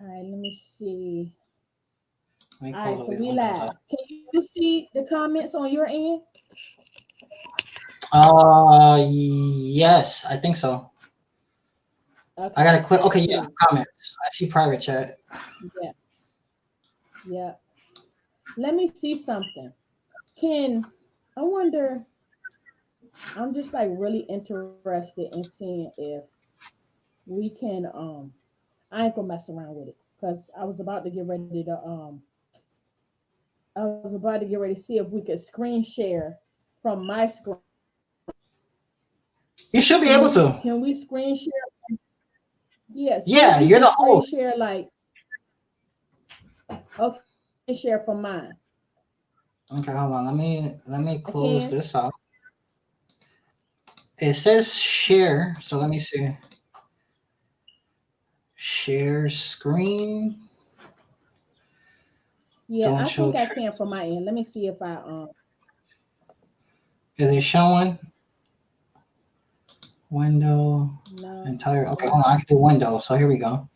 All right, let me see. Let me All close right, all so these we windows live. up. Can you see the comments on your end? Yes, I think so. I Okay, gotta click. Okay, yeah, cool. comments. I see private chat. Yeah, yeah. Let me see something. Can I wonder? I'm just like really interested in seeing if we can. I ain't gonna mess around with it because I was about to get ready to. I was about to get ready to see if we could screen share from my screen. You should be able to. Can we screen share? Yeah, see if Yeah, you you're can the screen host. share. Like, okay, share from mine. Okay, hold on. Let me I close can. this out. It says share, so let me see. Share screen. Yeah, Don't I show think I trace. can from my end. Let me see if I Is it showing? Window no. entire. Okay, hold on. I can do window. So here we go.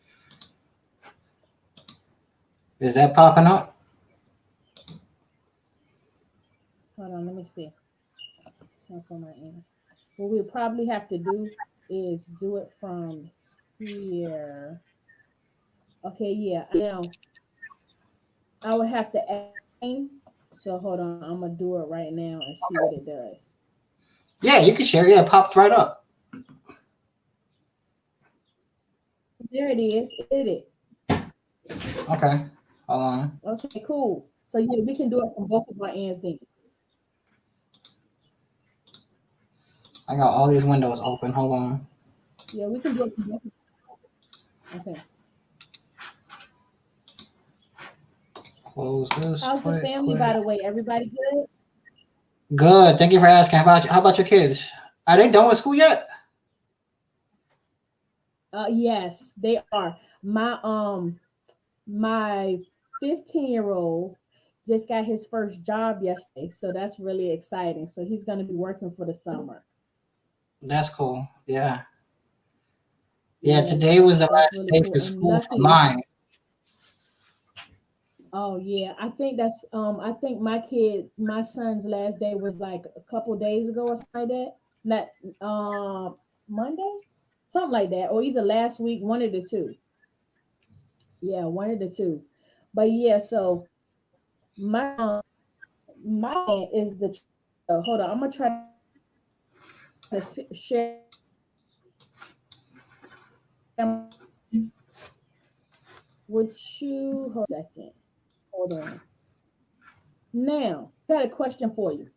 Is that popping up? Hold on, let me see. That's on my end. What we'll probably have to do is do it from here. Okay, yeah. Now I would have to aim. So hold on, I'm gonna do it right now and see what it does. Yeah, you can share. Yeah, it popped right up. There it is. It did it. Okay, hold on. Okay, cool. So yeah, we can do it from both of our ends then. I got all these windows open. Hold on. Yeah, we can do it from both. Okay. Close this How's the quick, family, by quick. the way? Everybody good? Good. Thank you for asking. How about your kids? Are they done with school yet? Yes, they are. My 15-year-old just got his first job yesterday, so that's really exciting. So he's going to be working for the summer. That's cool. Yeah. Yeah. Yeah, Today was the that's last really day cool. for And school for luckily, mine. oh yeah, I think my son's last day was like a couple days ago or something like that. Not Monday, something like that, or either last week, one of the two. Yeah, one of the two. But yeah, so my is the hold on. I'm gonna try to share with you. Hold on a second. Hold on. Now, I got a question for you.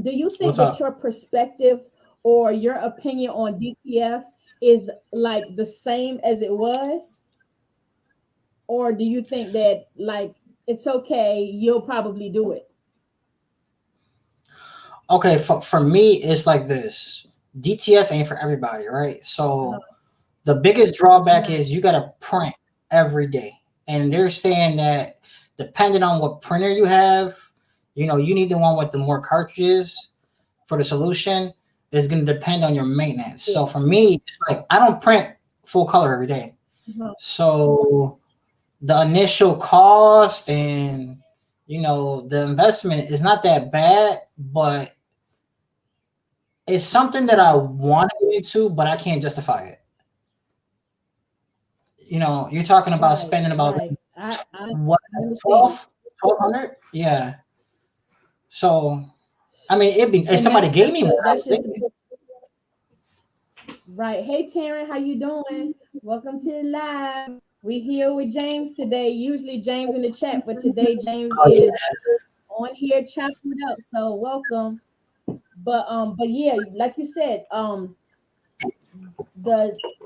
Do you think What's that up? your perspective or your opinion on DTF is like the same as it was, or do you think that like it's okay, you'll probably do it? Okay, for me, it's like this. DTF ain't for everybody, right? Uh-huh. So the biggest drawback Nah. is you gotta print every day. And they're saying that depending on what printer you have, you need the one with the more cartridges for the solution. Is gonna depend on your maintenance. So Yeah. for me, it's like I don't print full color every day. Uh-huh. So the initial cost and the investment is not that bad, but it's something that I want to get into, but I can't justify it. You're talking about Right. spending about Right. I what understand. 1200? Yeah. So I mean, if And somebody gave me one, I that's would just take the it. right. Hey Taryn, how you doing? Welcome to the live. We here with James today. Usually James in the chat, but today James Oh yeah. is on here chopping it up. So welcome. But yeah, like you said, the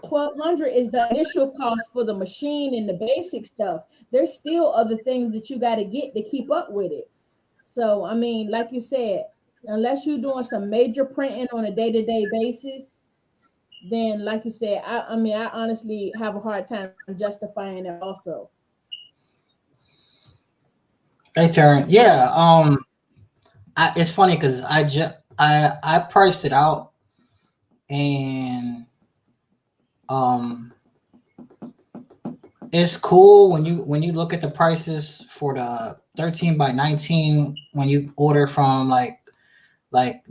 1200 is the initial cost for the machine and the basic stuff. There's still other things that you got to get to keep up with it. So I mean, like you said, unless you're doing some major printing on a day-to-day basis, then like you said, I mean, I honestly have a hard time justifying it also. Hey, turn. Yeah. It's funny because I priced it out and um it's cool when you look at the prices for the 13 by 19 when you order from like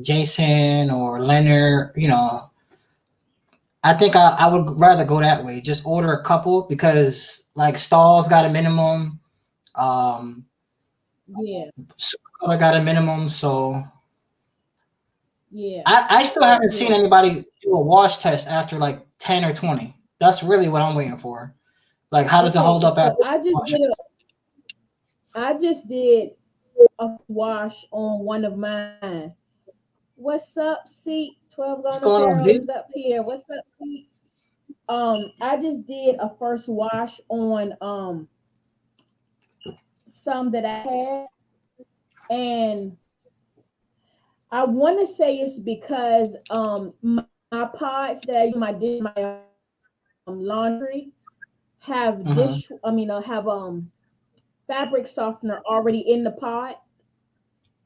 Jason or Leonard, you know. I think I would rather go that way. Just order a couple because like Stalls got a minimum, um, Yeah, Supercolor got a minimum. So yeah, I still haven't seen yeah. anybody do a wash test after like 10 or 20. That's really what I'm waiting for. Like, how does it hold Okay, up so after washing? I just did a wash on one of mine. What's up, Seat? 12 What's Gone going on, Apparel Z? is up here. What's up, Seat? I just did a first wash on some that I had, and I want to say it's because my pods that I use my laundry have Mm-hmm. have fabric softener already in the pod.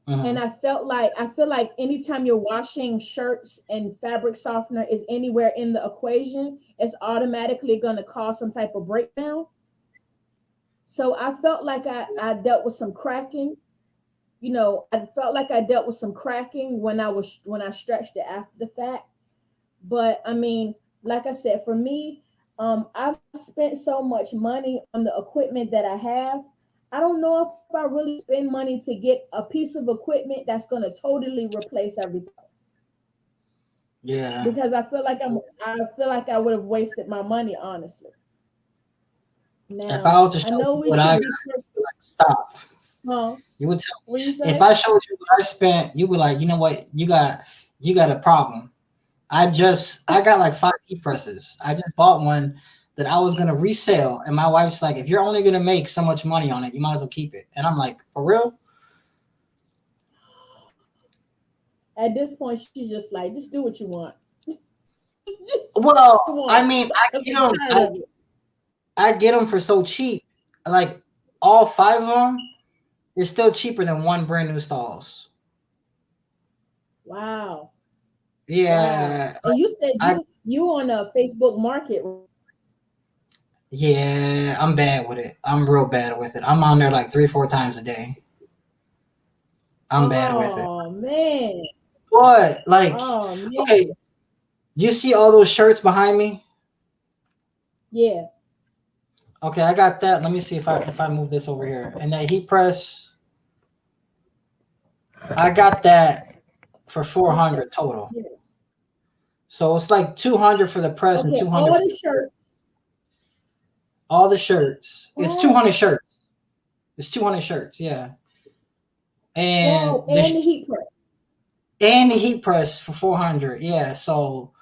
And Mm-hmm. I feel like anytime you're washing shirts and fabric softener is anywhere in the equation, it's automatically going to cause some type of breakdown. So I felt like I dealt with some cracking. You know, I felt like I dealt with some cracking when I stretched it after the fact. But I mean, like I said, for me, I've spent so much money on the equipment that I have. I don't know if I really spend money to get a piece of equipment that's going to totally replace everything else. Yeah. Because I feel like I would have wasted my money, honestly. If I Now was to I show know you we what I should got, be, you'd be like, stop. huh? You would tell What you me if say? I showed you what I spent, you would be like, you know what, you got a problem. I got like 5 heat presses. I just bought one that I was gonna resell, and my wife's like, if you're only gonna make so much money on it, you might as well keep it. And I'm like, for real? At this point, she's just like, just do what you want. Well, You I want? mean, Cause I'm tired of it. I get them for so cheap. Like all 5 of them is still cheaper than one brand new stalls. Wow. Wow. Yeah, And you said I you on a Facebook Market. yeah, I'm bad with it. I'm real bad with it. I'm on there like 3 4 times a day. I'm bad with it. Oh man. What? Like, Oh okay, man. you see all those shirts behind me? Yeah. Okay, I got that. Let me see if I move this over here. And that heat press, I got that for What's that? 400 total. Yeah. So it's like 200 for the press and Okay. 200 All for the shirts. all the shirts. It's Oh 200 shirts. It's 200 shirts, yeah. And wow. And the heat press. and the heat press for 400. Yeah, so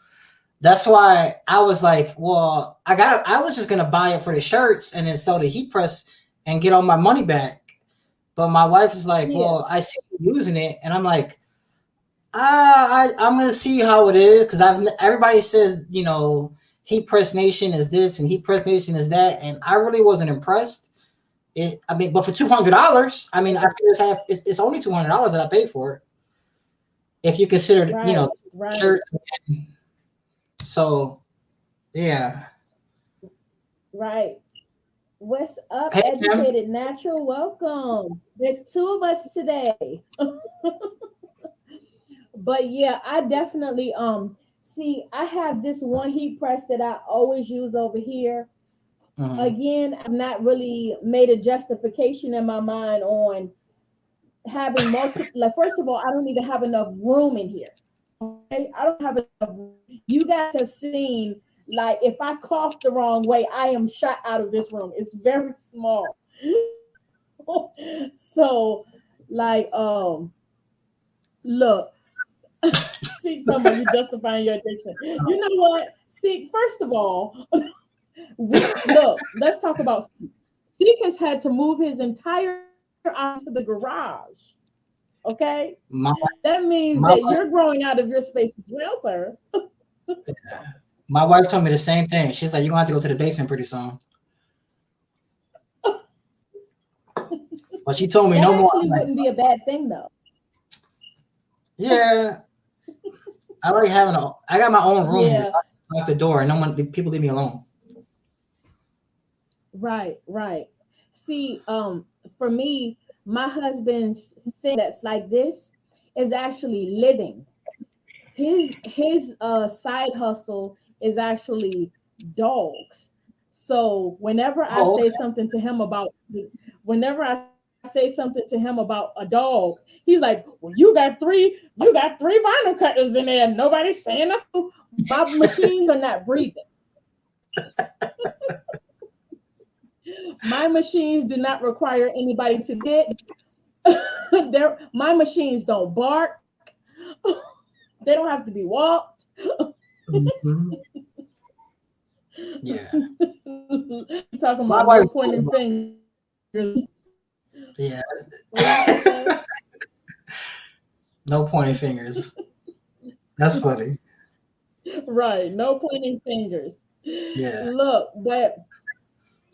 that's why I was like, well, I was just gonna buy it for the shirts and then sell the heat press and get all my money back. But my wife is like, Yeah. well, I see you using it, and I'm like, I'm gonna see how it is because everybody says, you know, Heat Press Nation is this and Heat Press Nation is that, and I really wasn't impressed. I mean, but for $200, I mean, I feel it's only $200 that I paid for it. If you consider, you know, Right. Right. shirts. So yeah. Right. What's up, Hey, Kim. educated natural? Welcome. There's two of us today. But yeah, I definitely see I have this one heat press that I always use over here. Mhm. Again, I've not really made a justification in my mind on having multiple. Like, first of all, I don't even have enough room in here. Okay, I don't have enough room. You guys have seen, like, if I cough the wrong way, I am shot out of this room. It's very small. So, like, look, see, talking about you justifying your addiction. You know what? See, first of all, look. Let's talk about Seek. Seek has had to move his entire house to the garage. Okay, My that means my that you're growing out of your space as well, sir. my wife told me the same thing. She's like, you're gonna have to go to the basement pretty soon. But she told me That no more. I'm actually like, wouldn't be a bad thing, though. yeah, I like having I got my own room here, so Yeah, I can lock the door and no one people leave me alone. Right, right. See, for me, my husband's thing that's like this is actually living. His side hustle is actually dogs. So Oh, okay. whenever I say something to him about a dog, he's like, "Well, you got three vinyl cutters in there. Nobody's saying nothing. My machines are not breathing. My machines do not require anybody to get. My machines don't bark. They don't have to be walked. Mhm. Yeah. Talking My about no wife's pointing cool. fingers. Yeah. What you say? No pointing fingers. That's funny. Right, no pointing fingers. Yeah. Look, but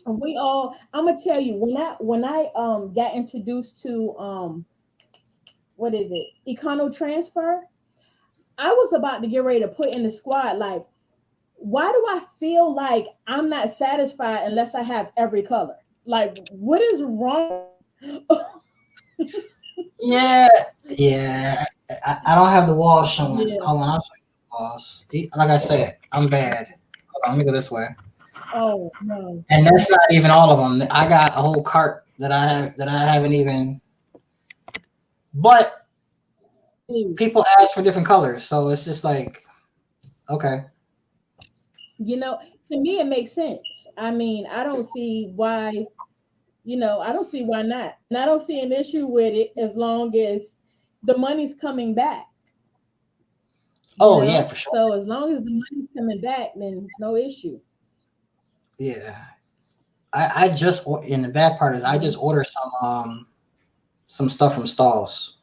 I'm gonna tell you, when I got introduced to what is it, econo transfer, I was about to get ready to put in the squad. Like, why do I feel like I'm not satisfied unless I have every color? Like, what is wrong? Yeah. Yeah. I don't have the wall showing. Yeah. Hold on, I'll show you the walls. Like I said, I'm bad. Hold on, let me go this way. Oh no. And that's not even all of them. I got a whole cart that I haven't even. But people ask for different colors, so it's just like, okay. You know, to me it makes sense. I mean, I don't see why, I don't see why not. And I don't see an issue with it as long as the money's coming back, Oh yeah, for sure. So as long as the money's coming back, then it's no issue. Yeah. I just and the bad part is I Mhm. just ordered some stuff from stalls.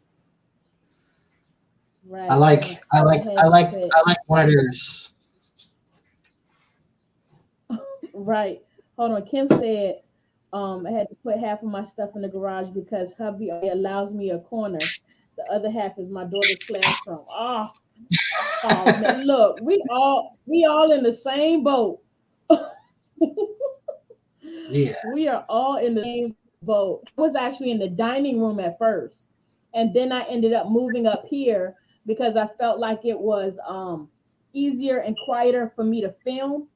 I Right. I'm like gonna I go like ahead I and like put I like one of theirs. right. Hold on. Kim said, I had to put half of my stuff in the garage because hubby only allows me a corner. The other half is my daughter's classroom. Oh man, look, we all in the same boat. Yeah. We are all in the same boat. I was actually in the dining room at first, and then I ended up moving up here because I felt like it was easier and quieter for me to film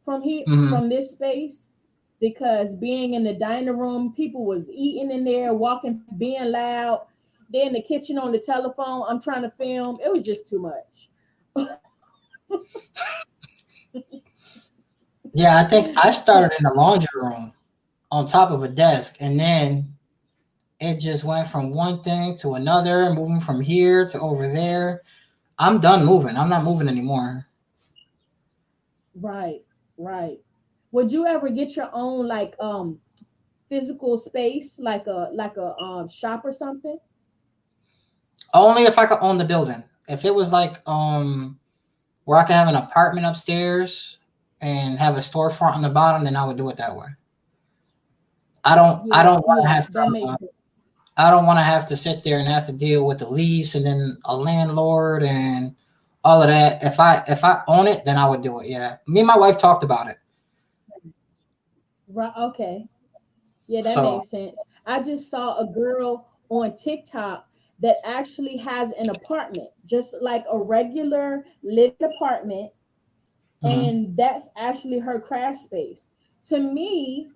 Hmm. from this space, because being in the dining room, people was eating in there, walking, being loud. Then the kitchen on the telephone, I'm trying to film. It was just too much. Yeah, I think I started in the laundry room on top of a desk, and then it just went from one thing to another, moving from here to over there. I'm done moving. I'm not moving anymore. Right, right. Would you ever get your own like physical space, like a shop or something? Only if I could own the building. If it was like where I could have an apartment upstairs and have a storefront on the bottom, then I would do it that way. I Yeah, don't want to yeah, have that to makes sense. I don't want to have to sit there and have to deal with the lease and then a landlord and all of that. If I own it, then I would do it. Yeah. Me and my wife talked about it. Right, okay. Yeah, that So, makes sense. I just saw a girl on TikTok that actually has an apartment, just like a regular living apartment, mhm. and that's actually her craft space. To me,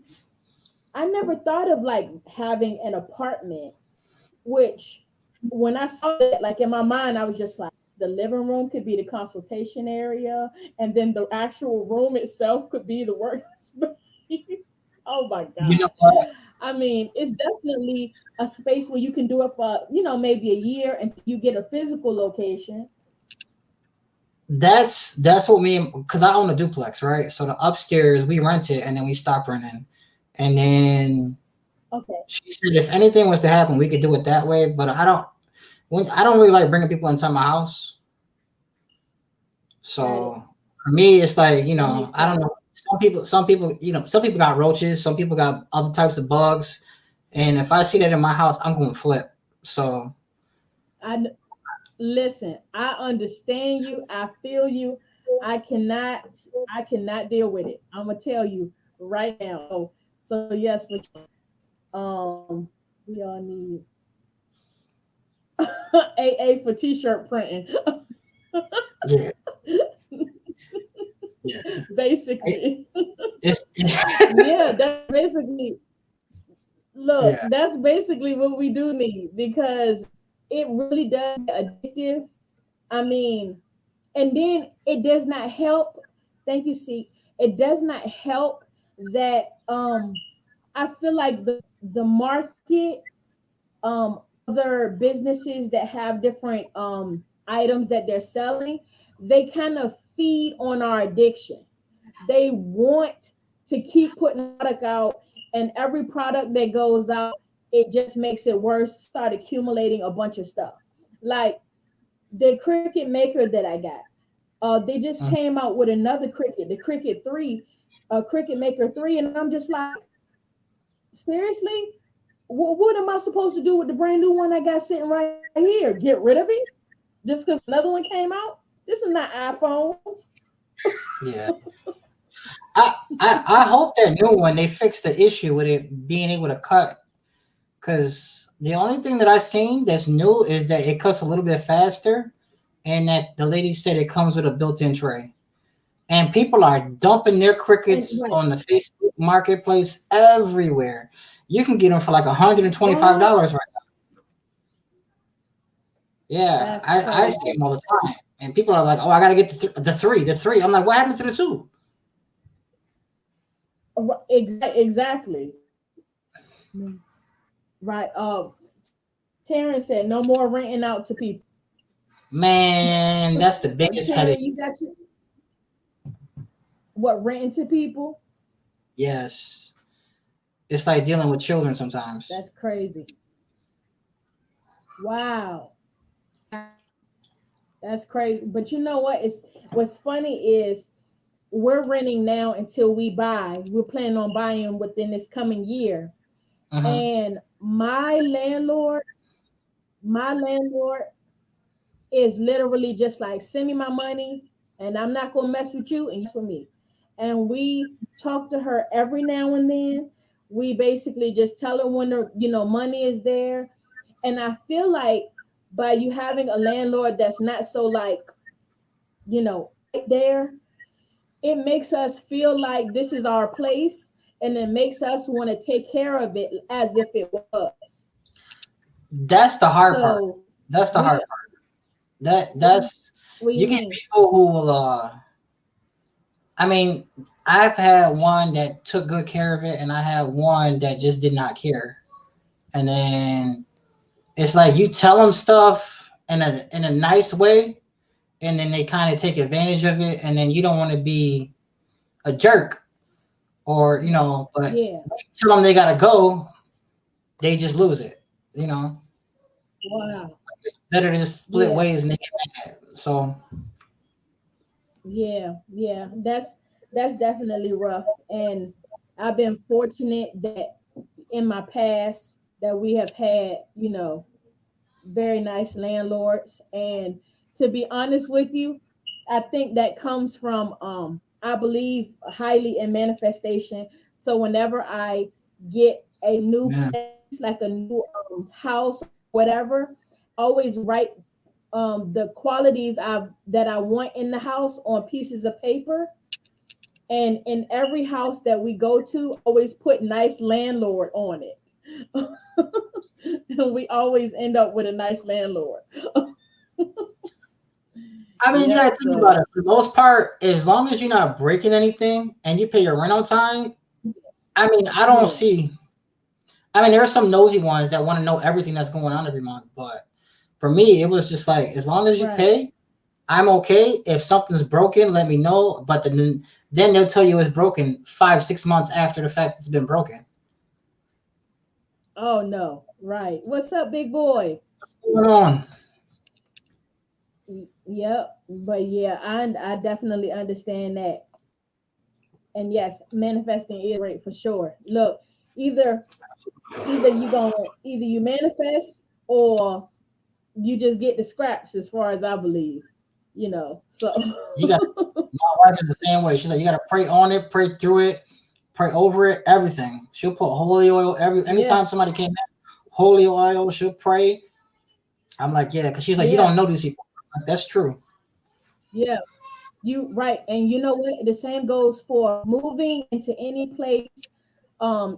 I never thought of like having an apartment, which when I saw that, like in my mind, I was just like, the living room could be the consultation area, and then the actual room itself could be the workspace. Oh my You know God. what? I mean, it's definitely a space where you can do it for, maybe a year until you get a physical location. That's what me, because I own a duplex, right? So the upstairs we rent it and then we stop renting. And then Okay, she said if anything was to happen, we could do it that way. But I don't really like bringing people inside my house. got it. So for me, it's like, That makes I don't sense. know. Some people got roaches, some people got other types of bugs. And if I see that in my house, I'm going to flip. So I listen, I understand you. I feel you. I cannot deal with it. I'm gonna tell you right now. So yes, but we all need AA for t-shirt printing. Yeah, yeah. Basically. It's Yeah, that's basically, look, yeah. that's basically what we do need, because it really does get addictive. I mean, and then it does not help. Thank you, see. It does not help that I feel like the market, other businesses that have different items that they're selling, they kind of feed on our addiction. They want to keep putting product out, and every product that goes out, it just makes it worse. Start accumulating a bunch of stuff. Like the Cricut Maker that I got, they just Mm. came out with another Cricut, the Cricut 3, Cricut Maker 3, and I'm just like, seriously? What am I supposed to do with the brand new one I got sitting right here? Get rid of it just because another one came out? This is not iPhones. Yeah. I hope that new one they fix the issue with it being able to cut. Because the only thing that I seen that's new is that it cuts a little bit faster, and that the lady said it comes with a built-in tray. And people are dumping their And crickets right, on the Facebook marketplace everywhere. You can get them for like what? $125 right now. Yeah, That's I see crazy. them all the time. And people are like, "Oh, I gotta get the three." I'm like, "What happened to the two?" Exactly. Right. Terrence said no more renting out to people. Man, that's the biggest Terrence, headache. you got your what, renting to people? Yes, it's like dealing with children sometimes. That's crazy. Wow. That's crazy. But you know what? It's what's funny is we're renting now until we buy. We're planning on buying within this coming year. Hmm. And my landlord is literally just like, send me my money and I'm not gonna mess with you and you for me. And we talk to her every now and then. We basically just tell her when the money is there. And I feel like by you having a landlord that's not so like, right there, it makes us feel like this is our place, and it makes us want to take care of it as if it was. That's the hard part. So That's the hard we, part. That's what do you you get mean? people who will. I mean, I've had one that took good care of it, and I had one that just did not care. And then it's like you tell them stuff in a nice way, and then they kind of take advantage of it, and then you don't want to be a jerk, or but Yeah. tell them they gotta go, they just lose it. You know, Wow. it's better to just split Yeah. ways and they get mad. So Yeah. Yeah. That's definitely rough. And I've been fortunate that in my past that we have had, very nice landlords. And to be honest with you, I think that comes from I believe highly in manifestation. So whenever I get a new yeah, place, like a new house, whatever, always write the qualities that I want in the house on pieces of paper. And in every house that we go to, always put nice landlord on it. And we always end up with a nice landlord. I mean, you Yep. gotta think about So it. For the most part, as long as you're not breaking anything and you pay your rent on time, I mean, I don't yeah, see. I mean, there are some nosy ones that want to know everything that's going on every month, but for me, it was just like, as long as you right. pay, I'm okay. If something's broken, let me know. But then they'll tell you it's broken 5, 6 months after the fact it's been broken. Oh no, right. What's up, big boy? What's going on? Yep. But yeah, I definitely understand that. And yes, manifesting is great for sure. Look, either either you manifest or you just get the scraps, as far as I believe. So You got My wife is the same way. She's like, you got to pray on it, pray through it, pray over it, everything. She'll put holy oil anytime somebody came in, holy oil, she'll pray. I'm like, yeah, because she's like, you don't know these people. Like, that's true. Yeah. You right. And you know what? The same goes for moving into any place.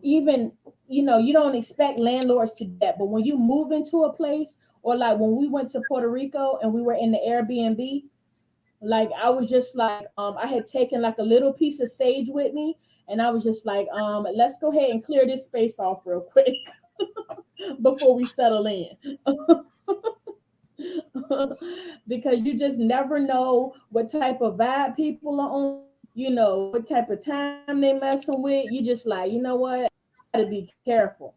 Even you know, you don't expect landlords to do that, but when you move into a place, or like when we went to Puerto Rico and we were in the Airbnb, like I was just like, I had taken like a little piece of sage with me, and I was just like, let's go ahead and clear this space off real quick before we settle in. Because you just never know what type of vibe people are on, you know, what type of time they messing with. You just like, you know what, I gotta be careful.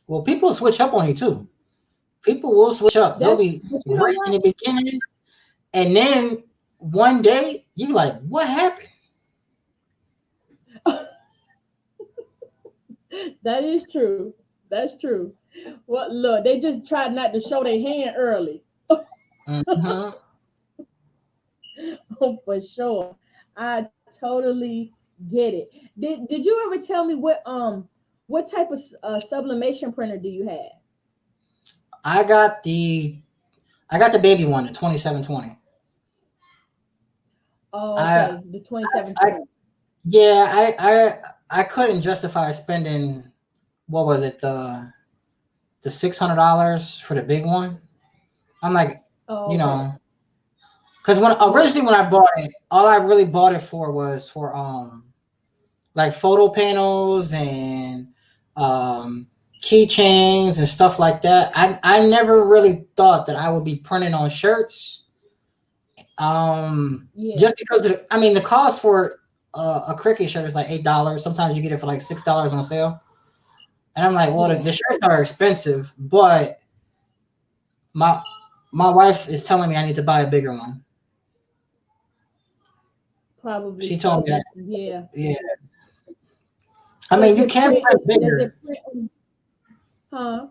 Well, people switch up on you too. People will switch up. They'll That's, be but you know right in the beginning, and then one day you like, what happened? what? That is true. That's true. Well, look, they just tried not to show their hand early. Mm-hmm. Oh, for sure. I totally get it. Did you ever tell me what type of sublimation printer do you have? I got the baby one, the 2720. Oh, I, okay, the I 2720. yeah, I couldn't justify spending, what was it, the $600 for the big one. I'm like, Oh, you okay. know, because Yeah. when I bought it, all I really bought it for was for like photo panels and um keychains and stuff like that. I never really thought that I would be printing on shirts. Yeah. Just because I mean, the cost for a cricket shirt is like $8. Sometimes you get it for like $6 on sale. And I'm like, well, the Yeah. shirts are expensive, but my my wife is telling me I need to buy a bigger one. Probably She told me so. that. Yeah. Yeah. I mean, Does you it can print? print Does bigger. it print? Huh?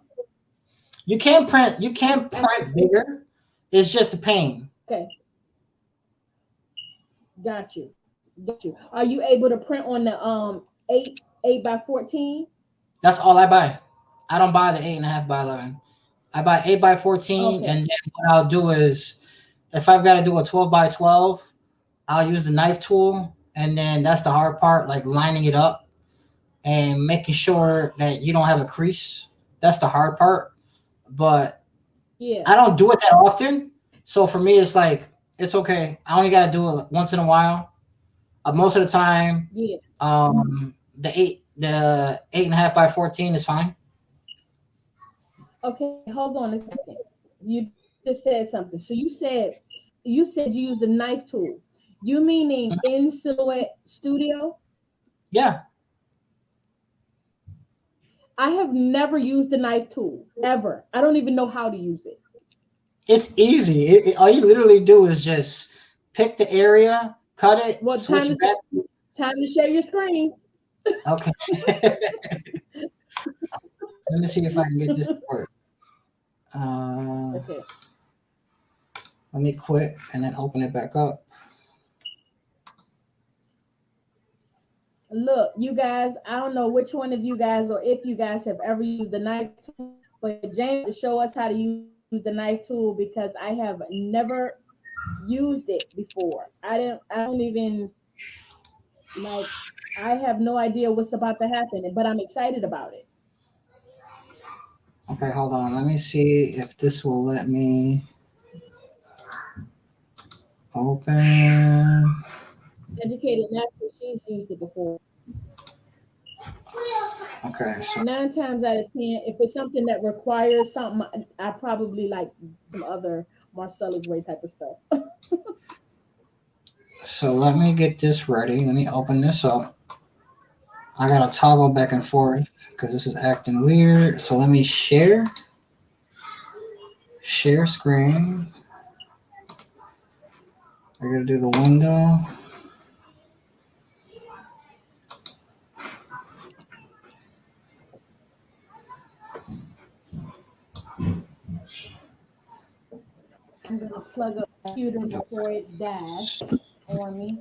You can print. You I, can I, print bigger. It's just a pain. okay. Got you. Got you. Are you able to print on the 8 by 14? That's all I buy. I don't buy the 8.5 by 11. I buy 8 by 14, and Okay. then what I'll do is, if I've got to do a 12 by 12, I'll use the knife tool, and then that's the hard part, like lining it up and making sure that you don't have a crease. That's the hard part. But Yeah. I don't do it that often, so for me, it's like it's okay. I only got to do it once in a while. Most of the time, Yeah. the 8.5 by 14 is fine. Okay. Hold on a second. You just said something. So you said you use a knife tool. You meaning in Silhouette Studio? Yeah, I have never used the knife tool ever. I don't even know how to use it. it's easy. All you literally do is just pick the area, cut it, Well, switch back. time to share your screen. Okay, let me see if I can get this to work. Uh, Okay. Let me quit and then open it back up. Look, you guys, I don't know which one of you guys or if you guys have ever used the knife tool, but James to show us how to use the knife tool because I have never used it before. I don't even like I have no idea what's about to happen, but I'm excited about it. Okay, hold on. Let me see if this will let me open. Educated natural, she's used it before. Okay, so 9 times out of 10, if it's something that requires something, I probably like some other Marcella's way type of stuff. let me get this ready. Let me open this up. I gotta toggle back and forth because this is acting weird. So let me share screen. I gotta do the window. I'm gonna plug up the computer before it dies on me.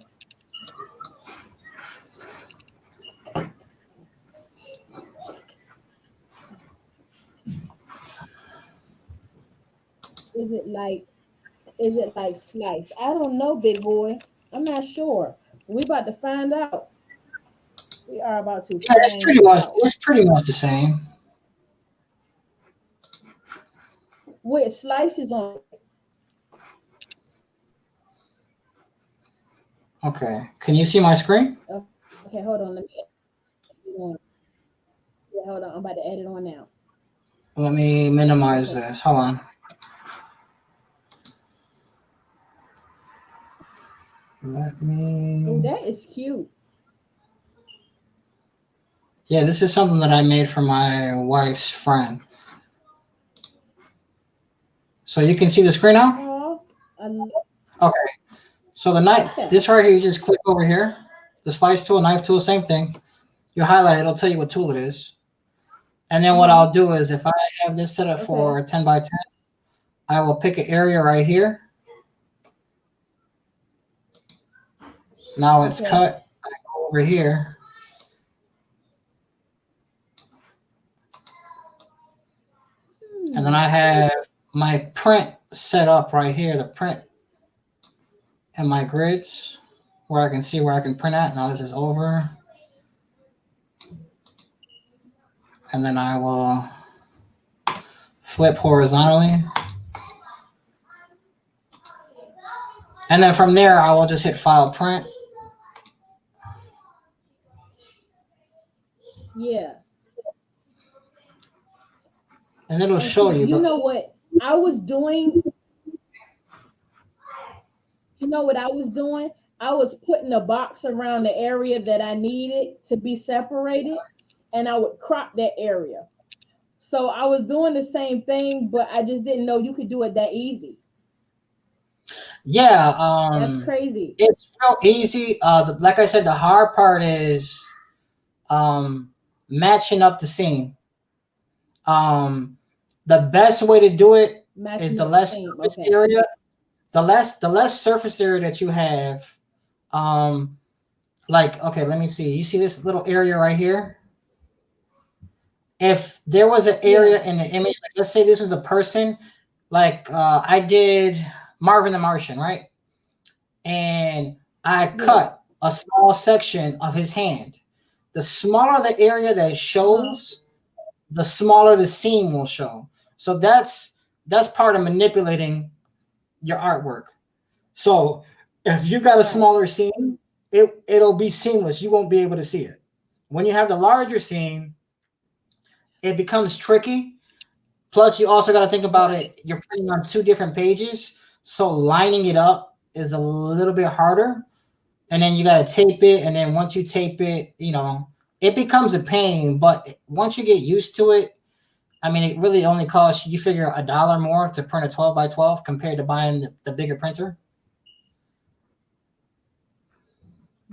Is it like slice? I don't know, big boy. I'm not sure. We about to find out. We are about to Yeah, find out. it's pretty much the same. With slices on. Okay. Can you see my screen? Okay, hold on. Let me add it on. Yeah, hold on. I'm about to add it on now. Let me minimize Okay. this. Hold on. Let Oh, me. that is cute. Yeah, this is something that I made for my wife's friend. So you can see the screen now? Oh, I love Okay. So the knife, that. this right here, you just click over here. The slice tool, knife tool, same thing. You highlight, it'll tell you what tool it is. And then what Uh-huh. I'll do is if I have this set up Okay. for 10 by 10, I will pick an area right here. Now it's Okay. cut. I go over here. And then Hmm. I have my print set up right here, the print and my grids where I can see where I can print at. Now this is over. And then I will flip horizontally. And then from there, I will just hit file print. Yeah. And it'll And show see, you. you But know what I was doing? You know what I was doing? I was putting a box around the area that I needed to be separated, and I would crop that area. So I was doing the same thing, but I just didn't know you could do it that easy. yeah, That's crazy. it's real easy. Like I said, the hard part is um, matching up the seam. Um, the best way to do it is Matching the up the less seam. surface Okay. area. The less surface area that you have. Um, like okay, let me see. You see this little area right here? If there was an Yeah. area in the image, like let's say this was a person, like I did Marvin the Martian, right? And I Yeah. cut a small section of his hand. The smaller the area that Uh-huh. shows, the smaller the seam will show. So that's part of manipulating your artwork. So if you got a Right. smaller seam, it'll be seamless. You won't be able to see it. When you have the larger seam, it becomes tricky. Plus, you also got to think about Right. it. You're printing on two different pages, so lining it up is a little bit harder. And then you got to tape it. And then once you tape it, it becomes a pain. But once you get used to it, I mean, it really only costs you figure $1 more to print a 12 by 12 compared to buying the bigger printer.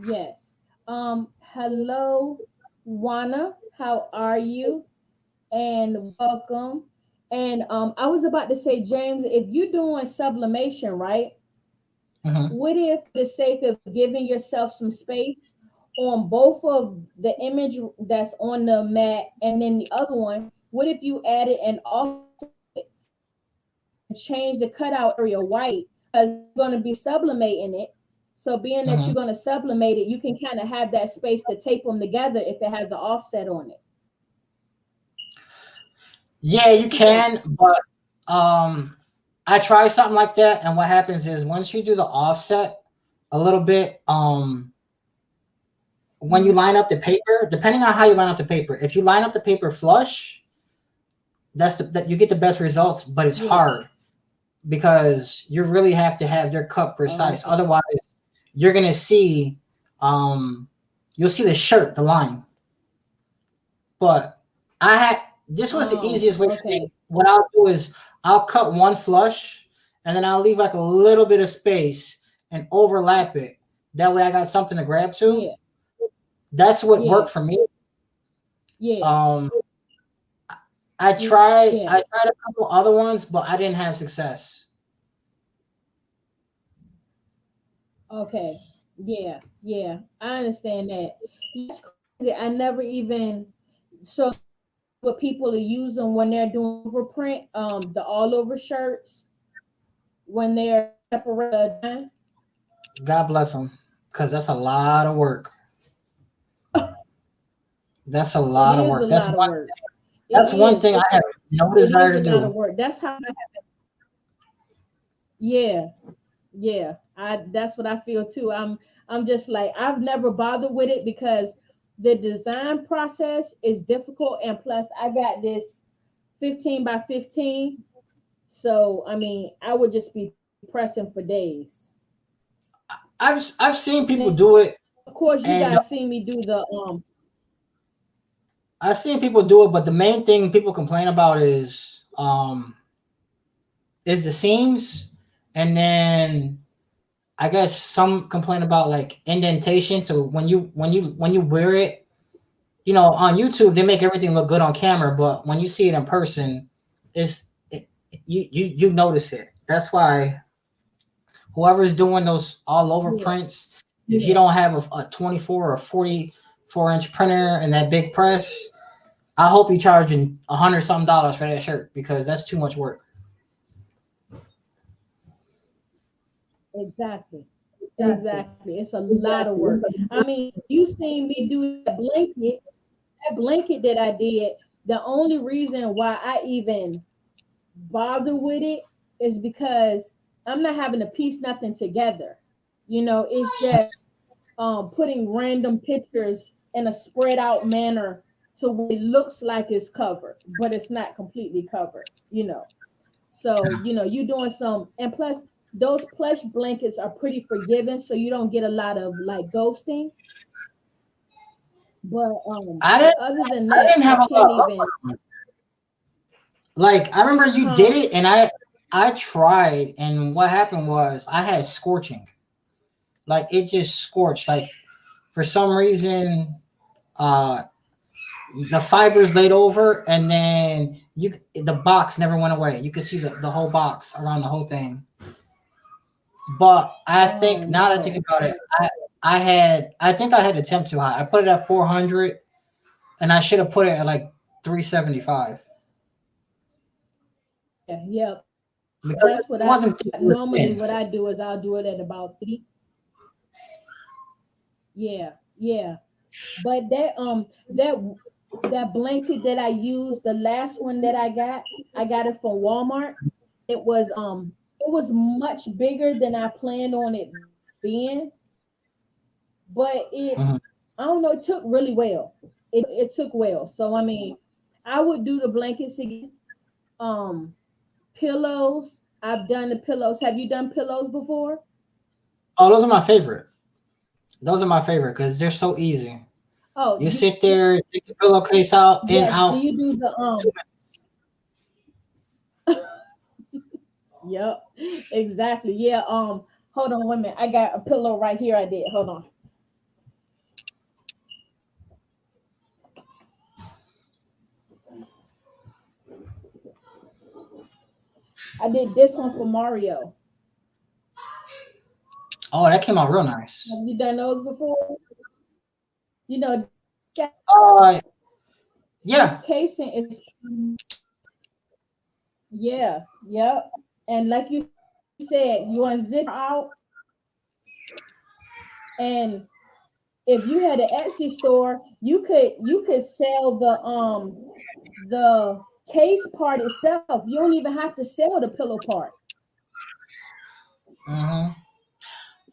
Yes. Hello, Wana. How are you? And welcome. And I was about to say, James, if you're doing sublimation, right? Mm-hmm. What if, for the sake of giving yourself some space on both of the image that's on the mat and then the other one, what if you added an offset and change the cutout area white because you're going to be sublimating it? So being that Mm-hmm. you're going to sublimate it, you can kind of have that space to tape them together if it has an offset on it. Yeah, you What you think? can, but I try something like that, and what happens is once you do the offset a little bit, when you Mm-hmm. line up the paper, depending on how you line up the paper, if you line up the paper flush, that you get the best results, but it's Yeah. hard because you really have to have your cut precise. Okay. Otherwise, you're gonna see, you'll see the shirt, the line. But I had this was the Oh, easiest way for me. okay. What I'll do is I'll cut one flush and then I'll leave like a little bit of space and overlap it. That way I got something to grab to. Yeah. That's what Yeah. worked for me. Yeah. Um, Yeah. I tried a couple other ones, but I didn't have success. Okay. Yeah. Yeah. I understand that. It's crazy. I never even saw what people are using when they're doing overprint, the all over shirts. when they're separated. God bless them, because that's a lot of work. That's a It lot of is a work. lot of work. That's one thing I have no desire to It is a lot of do. work. That's how. Yeah, yeah. That's what I feel too. I'm just like I've never bothered with it because the design process is difficult, and plus I got this 15 by 15. So I mean, I would just be pressing for days. I've seen And people then, do it, of course, you and guys see me do the I've seen people do it, but the main thing people complain about is the seams, and then I guess some complain about like indentation. So when you wear it, on YouTube they make everything look good on camera, but when you see it in person, you notice it. That's why whoever's doing those all over yeah, prints, if you don't have a 24 or 44-inch printer and that big press, I hope you're charging $100 something for that shirt, because that's too much work. exactly. Exactly. It's a lot of work. I mean, you seen me do that blanket that I did. The only reason why I even bother with it is because I'm not having to piece nothing together. It's just putting random pictures in a spread out manner to where it looks like it's covered, but it's not completely covered. So, you're doing some, and plus, those plush blankets are pretty forgiving, so you don't get a lot of like ghosting. I But didn't other than I that, didn't I have a can't lot. even, Like, I remember you did huh? it, and I tried, and what happened was I had scorching. Like, it just scorched. Like, for some reason, uh, the fibers laid over, and then the box never went away. You could see the whole box around the whole thing. But I Oh think now that I think no. about it, I think I had the temp too high. I put it at 400, and I should have put it at like 375, Yeah, yep. because That's what it I wasn't thick, it was normally thin. what I do is I'll do it at about three. Yeah, yeah. But that blanket that I used, the last one that I got it from Walmart. It was much bigger than I planned on it being, but Mhm. I don't know, it took really well. It took well. So I mean, I would do the blankets again. Um Pillows. I've done the pillows. Have you done pillows before? Oh, those are my favorite. Those are my favorite because they're so easy. Oh, You sit there, take the pillowcase out, in, yes. Do out. you do the 2 minutes. Yep, exactly. Yeah. Hold on 1 minute. I got a pillow right here. I did. Hold on. I did this one for Mario. Oh, that came out real nice. Have you done those before? You know, Uh, this yeah. casing is, yeah, yep. And like you said, you unzip out, and if you had an Etsy store, you could sell the case part itself. You don't even have to sell the pillow part. hmm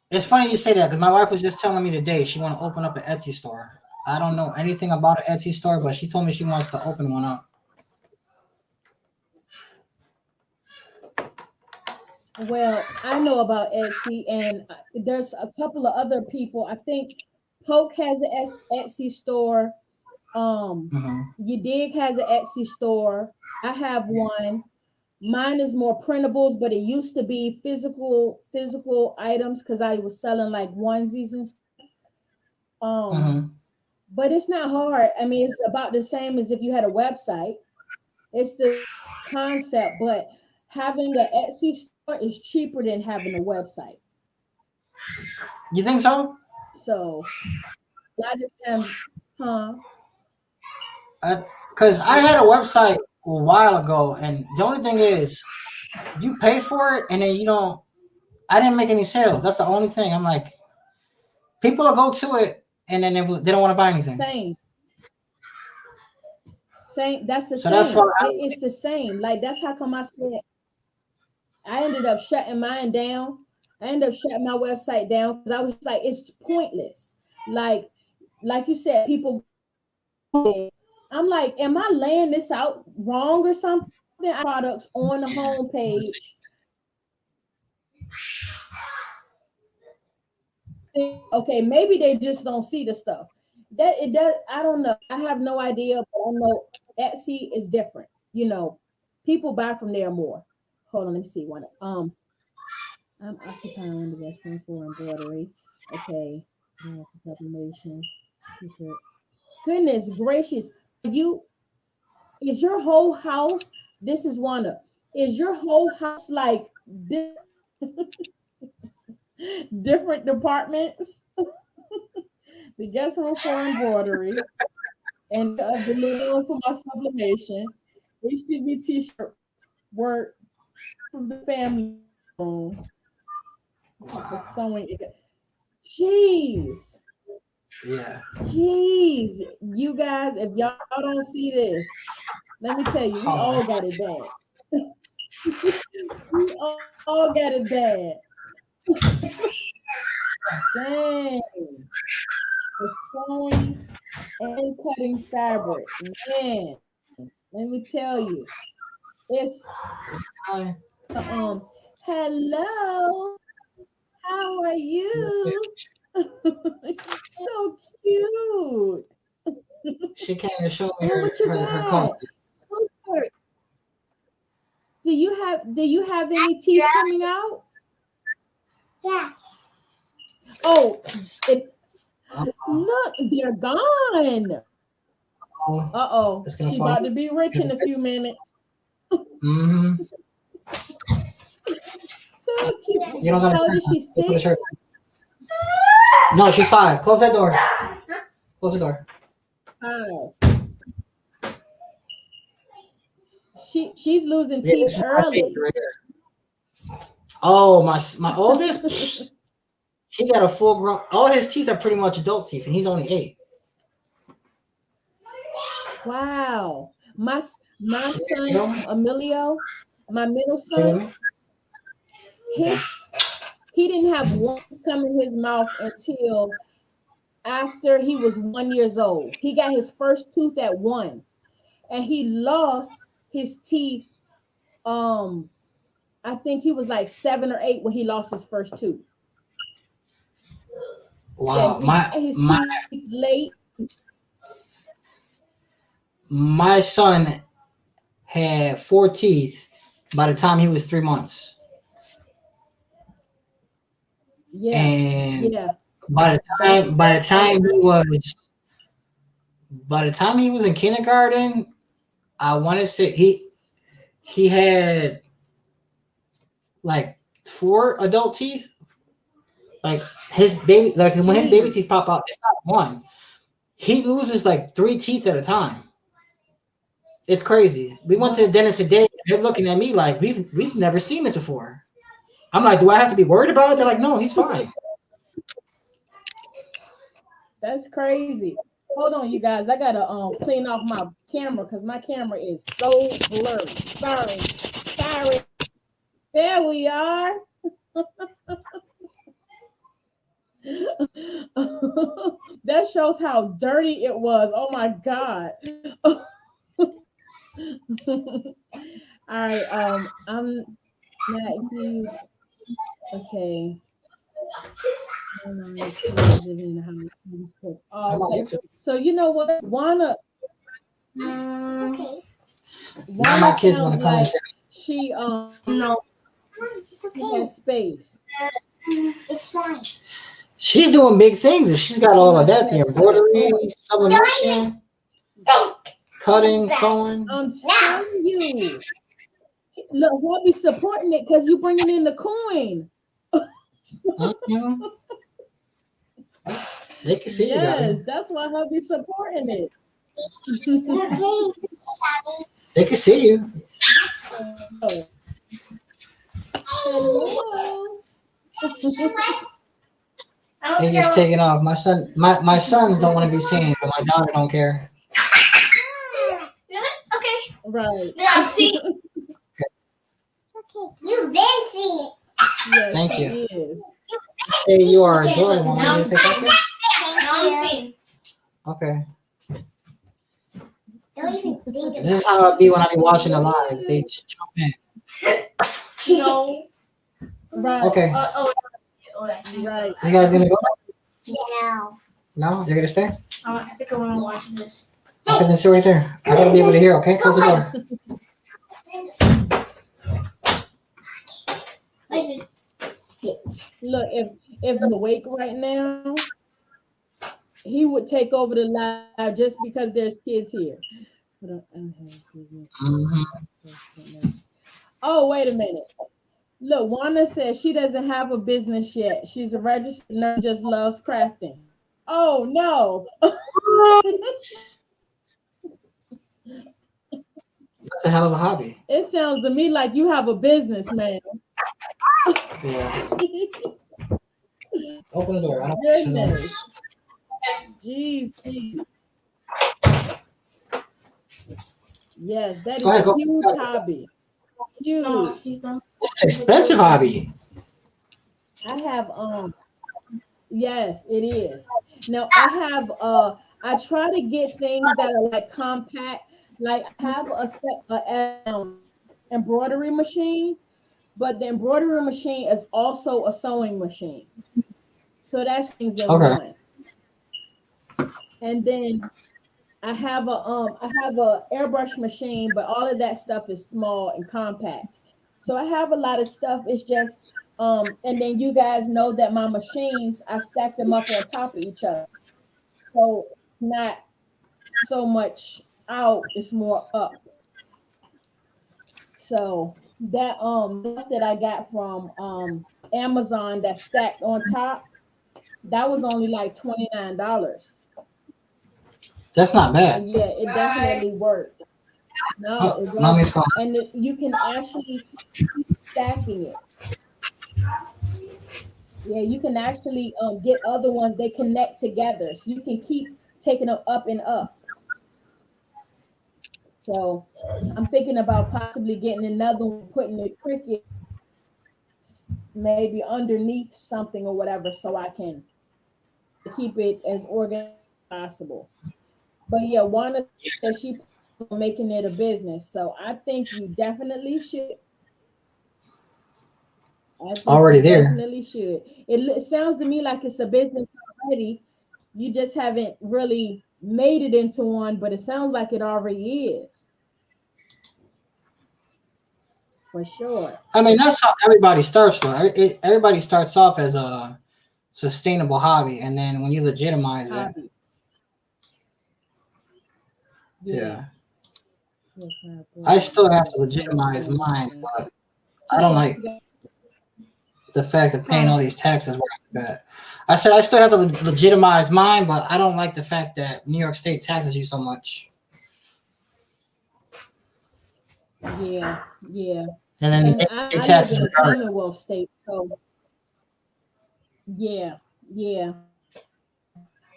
It's funny you say that because my wife was just telling me today she want to open up an Etsy store. I don't know anything about an Etsy store, but she told me she wants to open one up. Well, I know about Etsy, and there's a couple of other people. I think Poke has an Etsy store. hmm Dig has an Etsy store. I have one. Mine is more printables, but it used to be physical items because I was selling like onesies and um. hmm But it's not hard. I mean, it's about the same as if you had a website. It's the concept, but having an Etsy store is cheaper than having a website. You think so? So a lot of times, huh? Because I had a website a while ago, and the only thing is, you pay for it and then you don't. I didn't make any sales. That's the only thing. I'm like, people will go to it and then they don't want to buy anything. Same. That's the So same. that's why It's the same. Like that's how come I said I ended up shutting mine down. I ended up shutting my website down because I was like, it's pointless. Like you said, people. I'm like, am I laying this out wrong or something? Products on the homepage. Okay, maybe they just don't see the stuff. That it does. I don't know. I have no idea, but I know Etsy is different. You know, people buy from there more. Hold on, let me see one. I'm occupying the restroom for embroidery. Okay, sublimation, Tshirt. Goodness gracious, is your whole house? This is Wanda. Is your whole house like different departments? The guest room for embroidery, and the living room for my sublimation. HTV T-shirt work from the family room for sewing. Jeez. Yeah. Jeez. You guys, if y'all don't see this, let me tell you, we all got it bad. We all got it bad. Dang. The sewing and cutting fabric. Man, let me tell you. It's hello. How are you? So cute. She came to show me what you got? Super. Do you have any teeth coming out? Yeah. Oh, look, they're gone. Uh-oh. She's about to be rich in a few minutes. Mm-hmm. So cute. You know, how old is she? 6? No, she's 5. Close that door. Close the door. 5. She's losing teeth early. Oh, my oldest, he got a full grown. All his teeth are pretty much adult teeth, and he's only 8. Wow. My son Emilio, my middle son, he didn't have one come in his mouth until after he was 1 year old. He got his first tooth at 1, and he lost his teeth. I think he was like 7 or 8 when he lost his first tooth. Wow, yeah, teeth late. My son had 4 teeth by the time he was 3 months. Yeah, and yeah. By the time he was in kindergarten, I want to say he had like 4 adult teeth. Like his baby, like when his baby teeth pop out, it's not 1. He loses like 3 teeth at a time. It's crazy. We went to the dentist today. They're looking at me like we've never seen this before. I'm like, do I have to be worried about it? They're like, no, he's fine. That's crazy. Hold on, you guys. I gotta clean off my camera because my camera is so blurry. Sorry. There we are. That shows how dirty it was. Oh my god. All right. I'm not huge. Okay. Oh, okay. So you know what, Wanda? Okay. Wanda my kids want to come like she no, it's okay. She has space. It's fine. She's doing big things. If she's got all of that, the embroidery, sublimation, cutting, sewing. I'm telling you. Look, we'll be supporting it because you're bringing in the coin. Mm-hmm. They can see you. Yes, that's why I'll be supporting it. They can see you. They just taking off. My sons don't want to be seen, but my daughter don't care. Okay. Right. No, I'm seeing. Okay. You've been seeing. Yes, Thank she you. is. Say you are adorable. Mama. You say thank you? Now I'm seeing. Okay. Don't even think This is how it be when I be watching the lives. They just jump in. No. Right. Okay. Right. You guys gonna go? No. No? You're gonna stay? I think I want to watch this. Okay, then sit right there. I gotta be able to hear, okay? Close the door. I just did. Look, if he's awake right now, he would take over the live just because there's kids here. Mhm. Oh, wait a minute. Look, Wanda says she doesn't have a business yet. She's a registered nurse, just loves crafting. Oh no. That's a hell of a hobby. It sounds to me like you have a business, man. Yeah. Open the door. I don't Goodness. Jeez, jeez. Yes, that is Go ahead, a go. huge hobby. Huge. It's an expensive hobby. I have yes, it is. Now I try to get things that are like compact. Like I have a embroidery machine, but the embroidery machine is also a sewing machine. So that's things in Okay. one. And then I have a airbrush machine, but all of that stuff is small and compact. So I have a lot of stuff. It's just and then you guys know that my machines, I stack them up on top of each other. So not so much out, it's more up. So that I got from Amazon that stacked on top, that was only like $29. That's not bad. And yeah, it definitely worked. No, Oh, it mommy's wasn't. calling. And you can actually keep stacking it. Yeah, you can actually get other ones. They connect together, so you can keep taking them up and up. So I'm thinking about possibly getting another one, putting the cricket maybe underneath something or whatever, so I can keep it as organized as possible. But yeah, Wanda said she making it a business, so I think you definitely should. I think Already you there. definitely should. It sounds to me like it's a business already. You just haven't really made it into one, but it sounds like it already is. For sure. I mean, that's how everybody starts, though. Everybody starts off as a sustainable hobby, and then when you legitimize it, Hobby. yeah. Yes, I still have to legitimize mine, but I don't like the fact of paying all these taxes where I'm at. I said I still have to legitimize mine, but I don't like the fact that New York State taxes you so much. Yeah, yeah. And then And they I live taxes in a regardless. Commonwealth state, so yeah, yeah.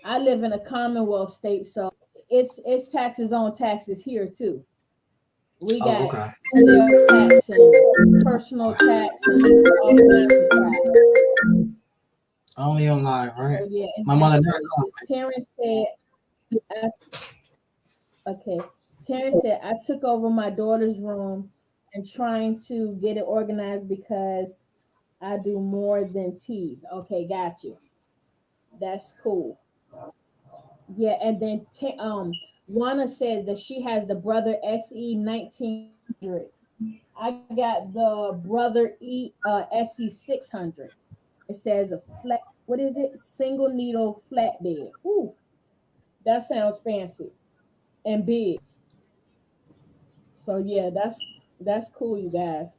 I live in a Commonwealth state, so it's taxes on taxes here too. We Oh, got okay. sales tax and personal tax and all kinds of tax. Only on live, right? So yeah, My mother never exactly. called me. Terrence said, okay. Terrence said, I took over my daughter's room and trying to get it organized because I do more than teas. Okay, got you. That's cool. Yeah, and then Juana says that she has the Brother SE 1900. I got the Brother SE 600. It says a flat. What is it? Single needle flatbed. Ooh, that sounds fancy and big. So yeah, that's cool, you guys.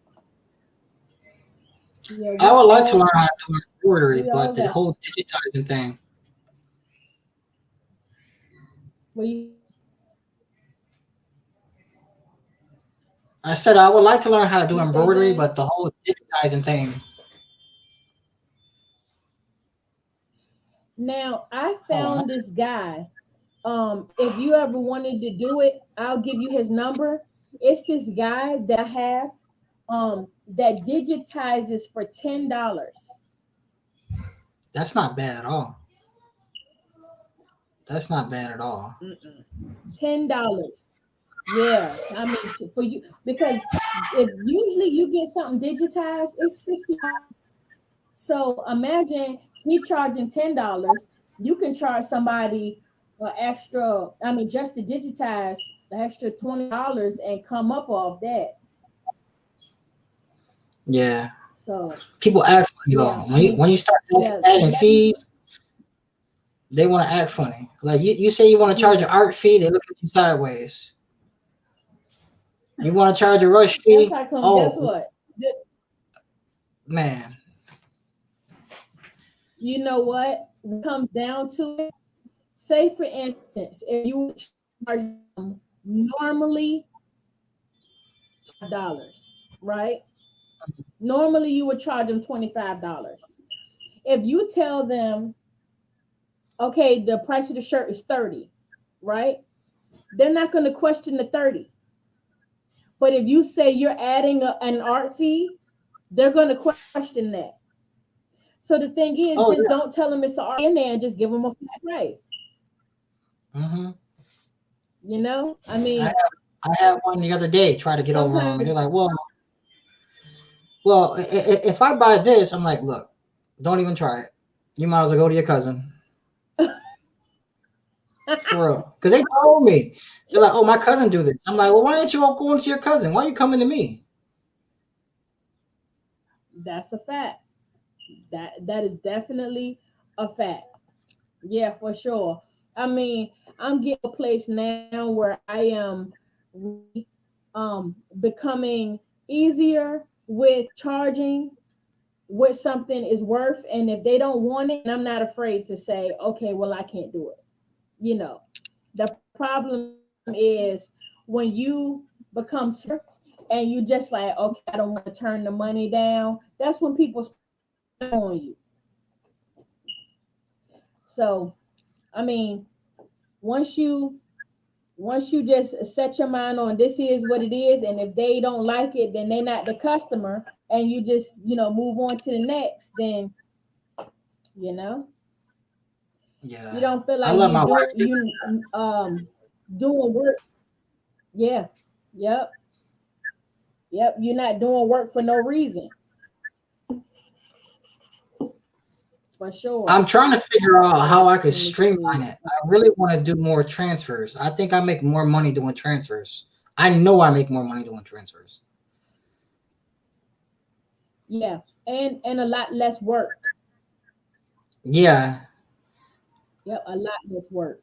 Yeah, I would like to learn how to do embroidery, we all but the got whole digitizing thing. we I said I would like to learn how to do you say, embroidery, but James. the whole digitizing thing. Now I found this guy. If you ever wanted to do it, I'll give you his number. It's this guy that I have that digitizes for $10. That's not bad at all. That's not bad at all. $10. Yeah, I mean for you, because if usually you get something digitized, it's 60. So imagine he charging $10. You can charge somebody an extra. I mean, just to digitize the extra $20 and come up off that. Yeah. So People act funny though. yeah, When you start adding fees, they want to act funny. Like you say you want to charge an art fee, they look at you sideways. You want to charge a rush fee? Guess what? Man. You know what? When it comes down to it, say for instance, if you charge them normally $5, right? Normally you would charge them $25. If you tell them, okay, the price of the shirt is $30, right? They're not going to question the $30. But if you say you're adding an art fee, they're going to question that. So the thing is, don't tell them it's an art in there and just give them a flat price. Mm-hmm. You know, I mean, I had one the other day try to get over on me. They're like, well, if I buy this, I'm like, look, don't even try it. You might as well go to your cousin. For real. Because they told me. They're like, oh, my cousin do this. I'm like, well, why aren't you all going to your cousin? Why are you coming to me? That's a fact. That is definitely a fact. Yeah, for sure. I mean, I'm getting a place now where I am becoming easier with charging what something is worth, and if they don't want it, I'm not afraid to say, okay, well, I can't do it. You know, the problem is when you become sick and you just like, okay, I don't want to turn the money down. That's when people start on you. So, I mean, once you just set your mind on this is what it is, and if they don't like it, then they're not the customer, and you just move on to the next, then yeah, you don't feel like doing work. Yeah, yep, you're not doing work for no reason. For sure. I'm trying to figure out how I could streamline it. I really want to do more transfers. I think I make more money doing transfers. I know I make more money doing transfers. Yeah, and a lot less work. Yeah. Yep, a lot less work.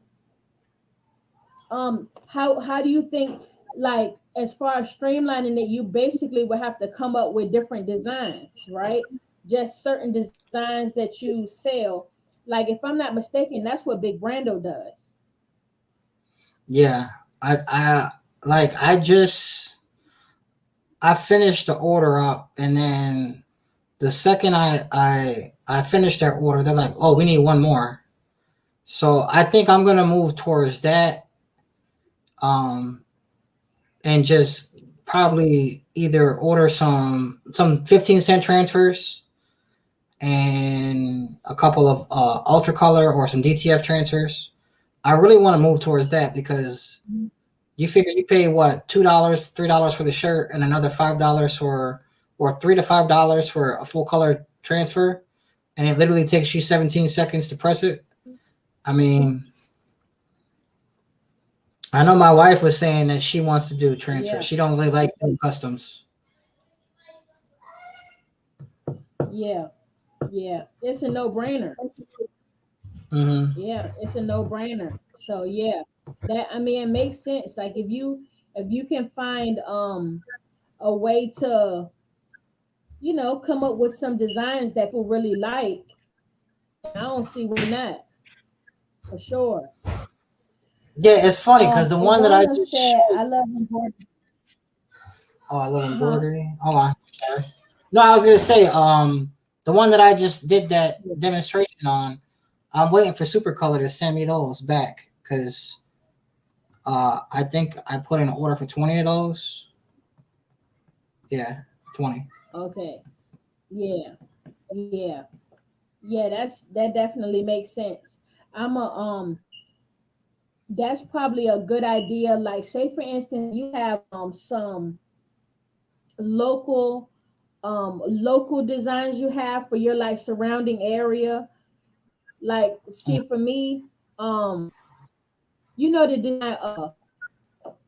How do you think, like, as far as streamlining it, you basically would have to come up with different designs, right? Just certain designs that you sell. Like, if I'm not mistaken, that's what Big Brando does. Yeah, I finished the order up, and then the second I finished that order, they're like, oh, we need one more. So I think I'm gonna move towards that, and just probably either order some 15-cent transfers and a couple of ultra color or some DTF transfers. I really want to move towards that because you figure you pay what, $2, $3 for the shirt and another $5 for, or $3 to $5 for a full color transfer, and it literally takes you 17 seconds to press it. I mean, I know my wife was saying that she wants to do transfer. Yeah. She don't really like doing customs. Yeah, it's a no-brainer. Mm-hmm. Yeah, it's a no-brainer. So yeah, it makes sense. Like if you can find a way to come up with some designs that people really like, I don't see why not. For sure. Yeah, it's funny because the one that I just said, I love embroidery. Oh, I love embroidery. Hold on. Sorry. No, I was gonna say, the one that I just did that demonstration on, I'm waiting for Supercolor to send me those back because I think I put in an order for 20 of those. Yeah, 20. Okay. Yeah. Yeah. Yeah, that definitely makes sense. I'm a that's probably a good idea. Like say for instance, you have some local local designs you have for your like surrounding area. Like see for me, you know the design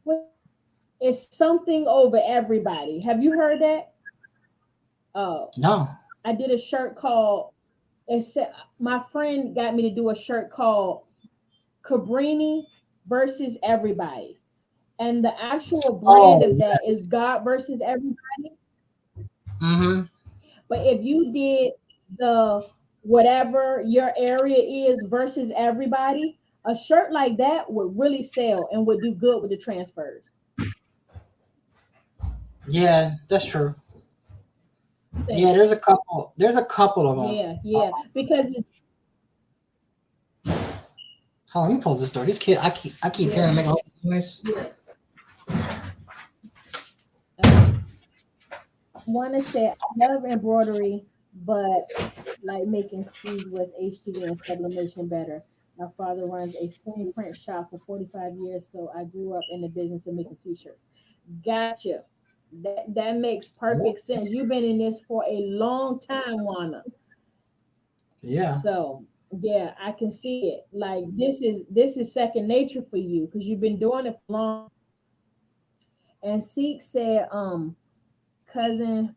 what it's something over everybody. Have you heard that? Uh No. I did a shirt called it said my friend got me to do a shirt called Cabrini versus everybody. And the actual brand Oh, of that is God versus everybody. mm-hmm. But if you did the whatever your area is versus everybody, a shirt like that would really sell and would do good with the transfers. Yeah, that's true. Yeah, Thing. there's a couple. There's a couple of them. Yeah, yeah. Because it's Hold on, let me close this door. These kids, I keep hearing them make all these noise. yeah. I want to say I love embroidery, but like making skis with HTV and sublimation better. My father runs a screen print shop for 45 years, so I grew up in the business of making t-shirts. Gotcha. That makes perfect sense. You've been in this for a long time, Juana. Yeah. So yeah, I can see it. Like this is second nature for you because you've been doing it for long. And Seek said, cousin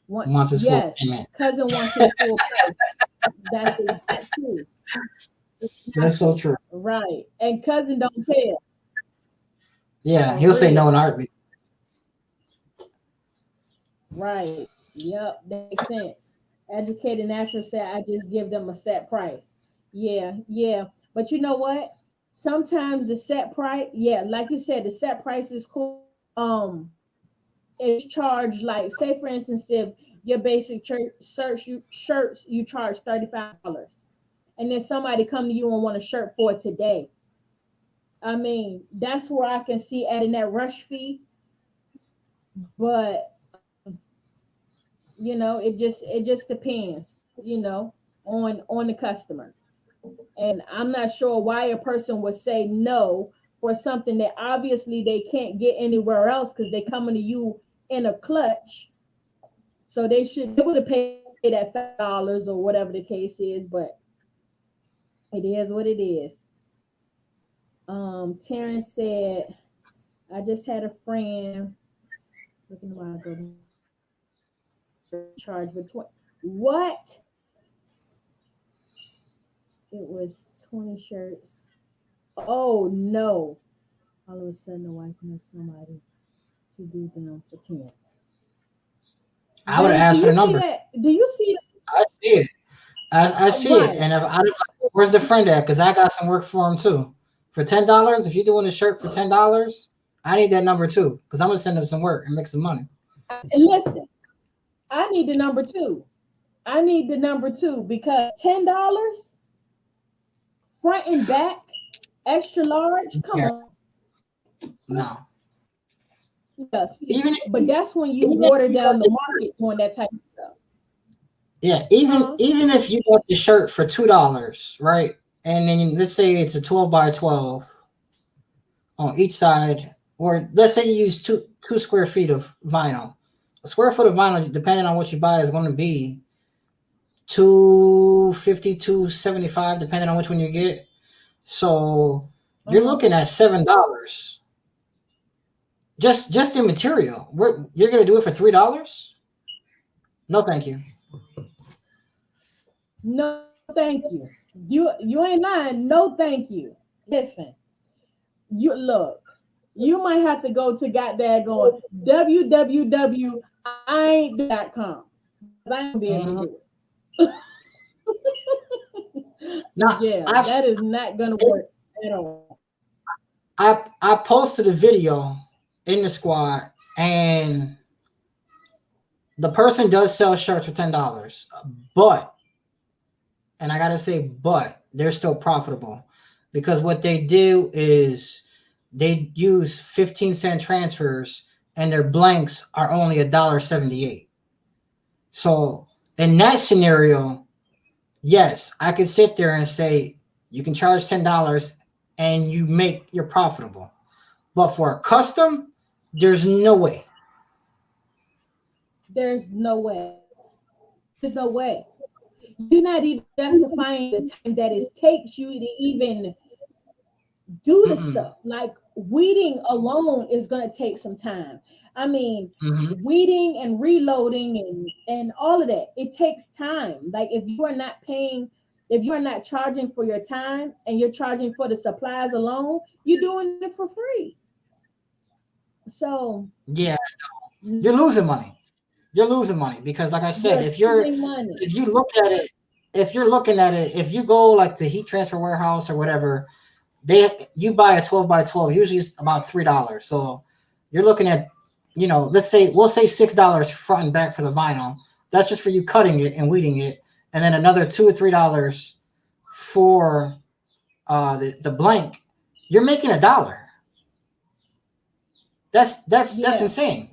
want Wants his full yes, payment. cousin wants his full price. That's true. That's so true. Right. And cousin don't care. Yeah, For he'll say no in a real. heartbeat. Right. Yep. That makes sense. Educated natural said I just give them a set price. Yeah, yeah. But you know what? Sometimes the set price, yeah, like you said, the set price is cool. It's charged like say for instance, if your basic church search you shirts you charge $35. And then somebody come to you and want a shirt for today. I mean, that's where I can see adding that rush fee, but it just depends, on the customer. And I'm not sure why a person would say no for something that obviously they can't get anywhere else because they coming to you in a clutch. So they should be able to pay that $5 or whatever the case is, but it is what it is. Terrence said, I just had a friend looking while I go charge for 20. What? It was 20 shirts. Oh no. All of a sudden the wife knows somebody to do them for 10. I would have James, do asked for the you see number. that? Do you see I see it. I see it. right? And if where's the friend at? Because I got some work for him too. For $10, if you're doing a shirt for $10, I need that number too. Because I'm gonna send him some work and make some money. And listen, I need the number two. I need the number two because $10 front and back, extra large. Come Yeah. on. No. Yeah, see, Even but that's when you even if water you down got the market doing that type of stuff. yeah, even Huh? even if you got the shirt for $2, right? And then let's say it's a 12 by 12 on each side, or let's say you use two square feet of vinyl. A square foot of vinyl, depending on what you buy, is going to be 250, 275, depending on which one you get. So you're Uh-huh. looking at $7. Just in material. You're gonna do it for $3? No, thank you. No, thank you. You ain't lying. No, thank you. Listen, you look. You might have to go to goddamn going www.ain't.com. I ain't be able to Mhm. do it. Now Yeah, that is not gonna work at all. I posted a video in the squad, and the person does sell shirts for $10, but, and I gotta say, but they're still profitable, because what they do is they use 15-cent transfers, and their blanks are only $1.78. So in that scenario, yes, I could sit there and say you can charge $10 and you're profitable. But for a custom, there's no way. There's no way. There's no way. You're not even justifying the time that it takes you to even do the Mm-mm. stuff. Like weeding alone is going to take some time. I mean, Mm-hmm. weeding and reloading and all of that, it takes time. Like if you are not paying, if you are not charging for your time and you're charging for the supplies alone, you're doing it for free. So Yeah, you're losing money. You're losing money because, like I said, you're losing money. if you look at it, if you're looking at it, if you go like to Heat Transfer Warehouse or whatever, you buy a 12 by 12, usually it's about $3. So you're looking at, we'll say $6 front and back for the vinyl. That's just for you cutting it and weeding it, and then another $2 or $3 for the blank. You're making $1. That's Yeah, insane.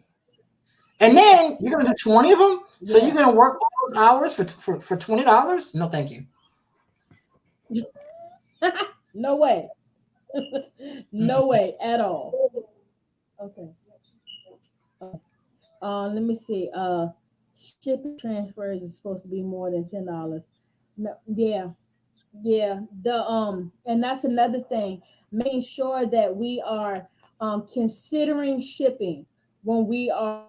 And yeah, then you're gonna do 20 of them. So you're yeah. gonna work all those hours for $20? No, thank you. No way. No Mm-mm. way at all. Okay. Let me see. Shipping transfers is supposed to be more than $10. No, yeah, yeah. And that's another thing. Making sure that we are considering shipping when we are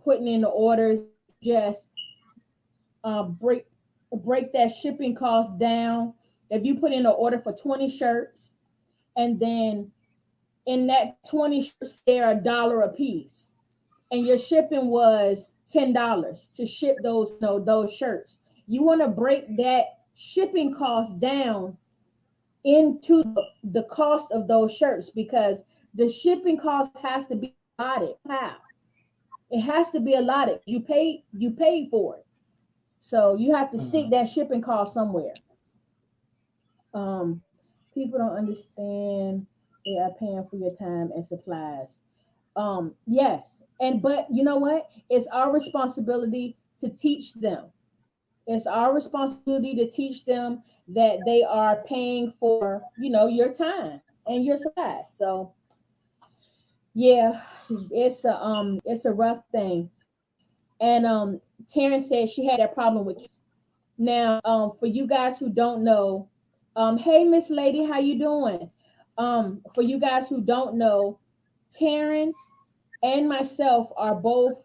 putting in the orders. Just uh, break break that shipping cost down. If you put in an order for 20 shirts, and then in that 20 shirts, they're $1 a piece, and your shipping was $10 to ship those shirts. You want to break that shipping cost down into the cost of those shirts, because the shipping cost has to be allotted. How? It has to be allotted. You paid for it. So you have to Mhm. stick that shipping cost somewhere. Um, People don't understand they are paying for your time and supplies. Yes, and but you know what? It's our responsibility to teach them. It's our responsibility to teach them that they are paying for, your time and your supplies. So yeah, it's a rough thing. And Taryn said she had that problem with kids. Now, for you guys who don't know, hey Miss Lady, how you doing? For you guys who don't know, Taryn and myself are both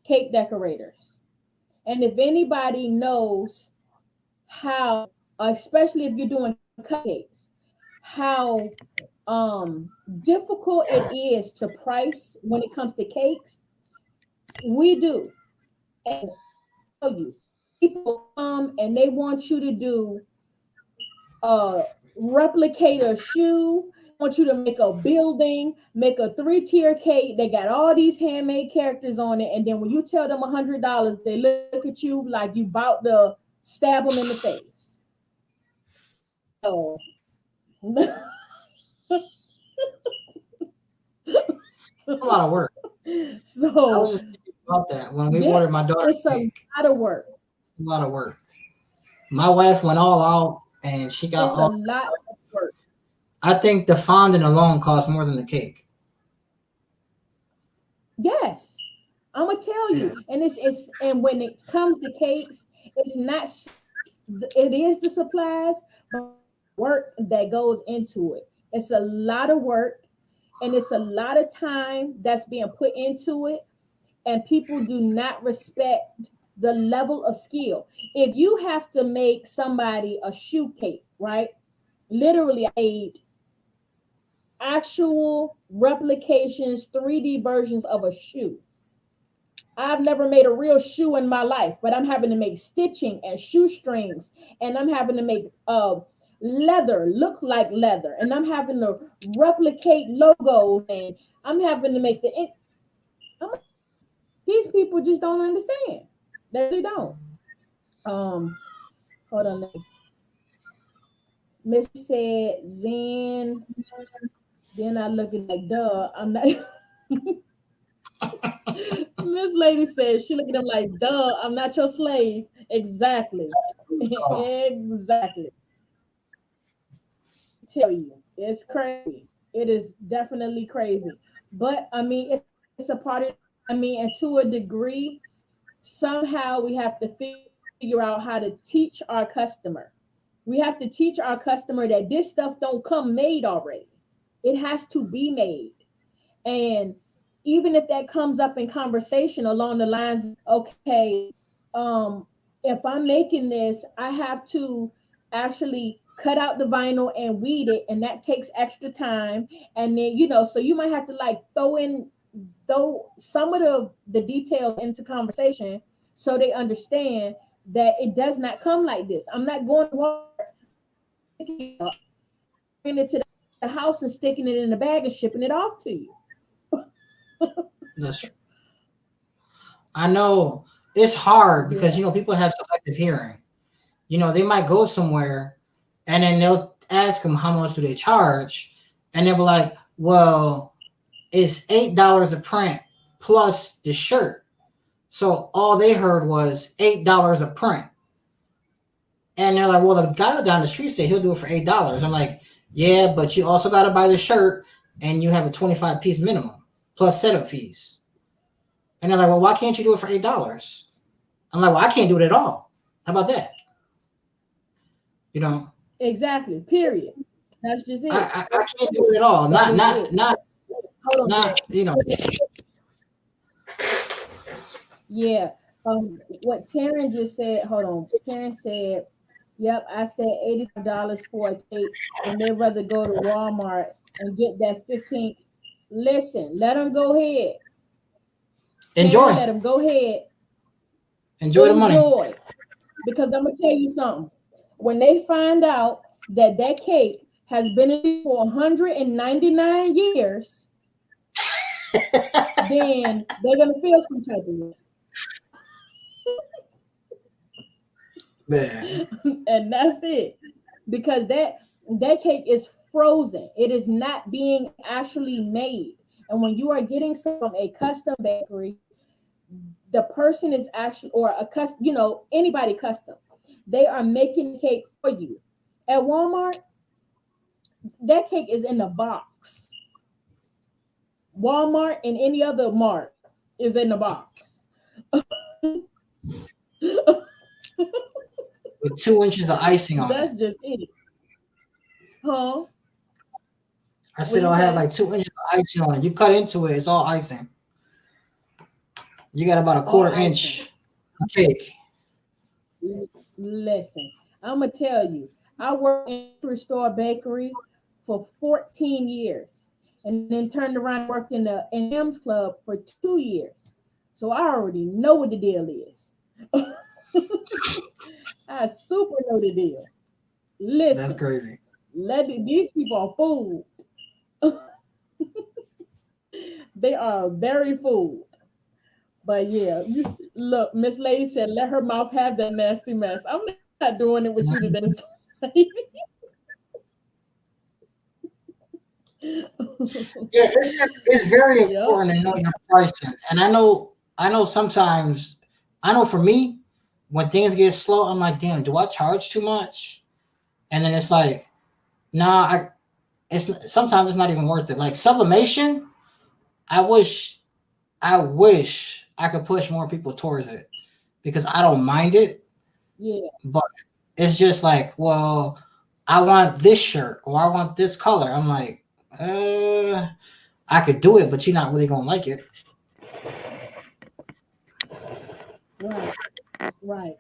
cake decorators. And if anybody knows how, especially if you're doing cupcakes, how difficult it is to price when it comes to cakes, we do. And tell you, people come and they want you to do a replicate a shoe, want you to make a building, make a three-tier cake. They got all these handmade characters on it, and then when you tell them $100, they look at you like you about to stab them in the face. So, It's a lot of work. I was so just thinking about that when we yeah, ordered my daughter it's a cake. lot of work. It's a lot of work. My wife went all out, and she got It's a all. lot of work. I think the fondant alone cost more than the cake. Yes, I'm gonna tell Yeah. you, and and when it comes to cakes, it's not. It is the supplies, but work that goes into it. It's a lot of work, and it's a lot of time that's being put into it, and people do not respect the level of skill. If you have to make somebody a shoe cake, right? Literally, I made actual replications, 3D versions of a shoe. I've never made a real shoe in my life, but I'm having to make stitching and shoestrings, and I'm having to make leather look like leather, and I'm having to replicate logos, and I'm having to make I'm, these people just don't understand. They really don't. Um, Hold on. Miss said, then I look at like, duh, I'm not. Miss Lady said, she look at him like, duh, I'm not your slave. Exactly. Oh, Exactly. Tell you, it's crazy. It is definitely crazy. But I mean, it's a part of, I mean, and to a degree, somehow we have to figure out how to teach our customer. We have to teach our customer that this stuff don't come made already. It has to be made. And even if that comes up in conversation along the lines, okay, um, if I'm making this, I have to actually cut out the vinyl and weed it, and that takes extra time. And then, so you might have to like throw some of the details into conversation so they understand that it does not come like this. I'm not going to Walmart, picking it up, bringing it to the house and sticking it in a bag and shipping it off to you. that's I know it's hard because Yeah. people have selective hearing. They might go somewhere and then they'll ask them how much do they charge, and they'll be like, "Well, it's $8 a print plus the shirt." So all they heard was $8 a print, and they're like, "Well, the guy down the street said he'll do it for $8." I'm like, "Yeah, but you also got to buy the shirt, and you have a 25-piece minimum plus setup fees." And they're like, "Well, why can't you do it for $8?" I'm like, "Well, I can't do it at all. How about that?" You know, Exactly. Period. That's just it. I can't do it at all. That Not is not it. not Hold on, not Terrence. Yeah. What Taryn just said, hold on. Taryn said, yep, I said $85 for a cake, and they'd rather go to Walmart and get that 15. Listen, let them go ahead. Taryn, enjoy let them go ahead. enjoy the money. Enjoy. Because I'm gonna tell you something. When they find out that that cake has been in for 199 years, then they're gonna feel some type of way. Man, And that's it. Because that cake is frozen. It is not being actually made. And when you are getting some from a custom bakery, the person is actually, or a custom, anybody custom, they are making the cake for you. At Walmart, that cake is in the box. Walmart and any other mart is in the box. with 2 inches of icing on it. That's just it. Huh? I What said, do "Oh, you I had say? like 2 inches of icing on it." You cut into it, it's all icing. You got about a All quarter icing. inch of cake. Listen, I'm gonna tell you, I worked in a grocery store bakery for 14 years, and then turned around and worked in Sam's Club for 2 years. So I already know what the deal is. I super know the deal. That's Listen, crazy. these people are fooled. They are very fooled. But yeah, look, Miss Lady said, let her mouth have that nasty mess. I'm not doing it with you today, Miss Lady. Yeah, it's very Yep. important to know your pricing. And I know sometimes I know for me, when things get slow, I'm like, damn, do I charge too much? And then it's like, nah, it's sometimes it's not even worth it. Like sublimation, I wish I could push more people towards it because I don't mind it, Yeah. but it's just like, well, I want this shirt or I want this color. I'm like, I could do it, but you're not really gonna like it. Right. Right.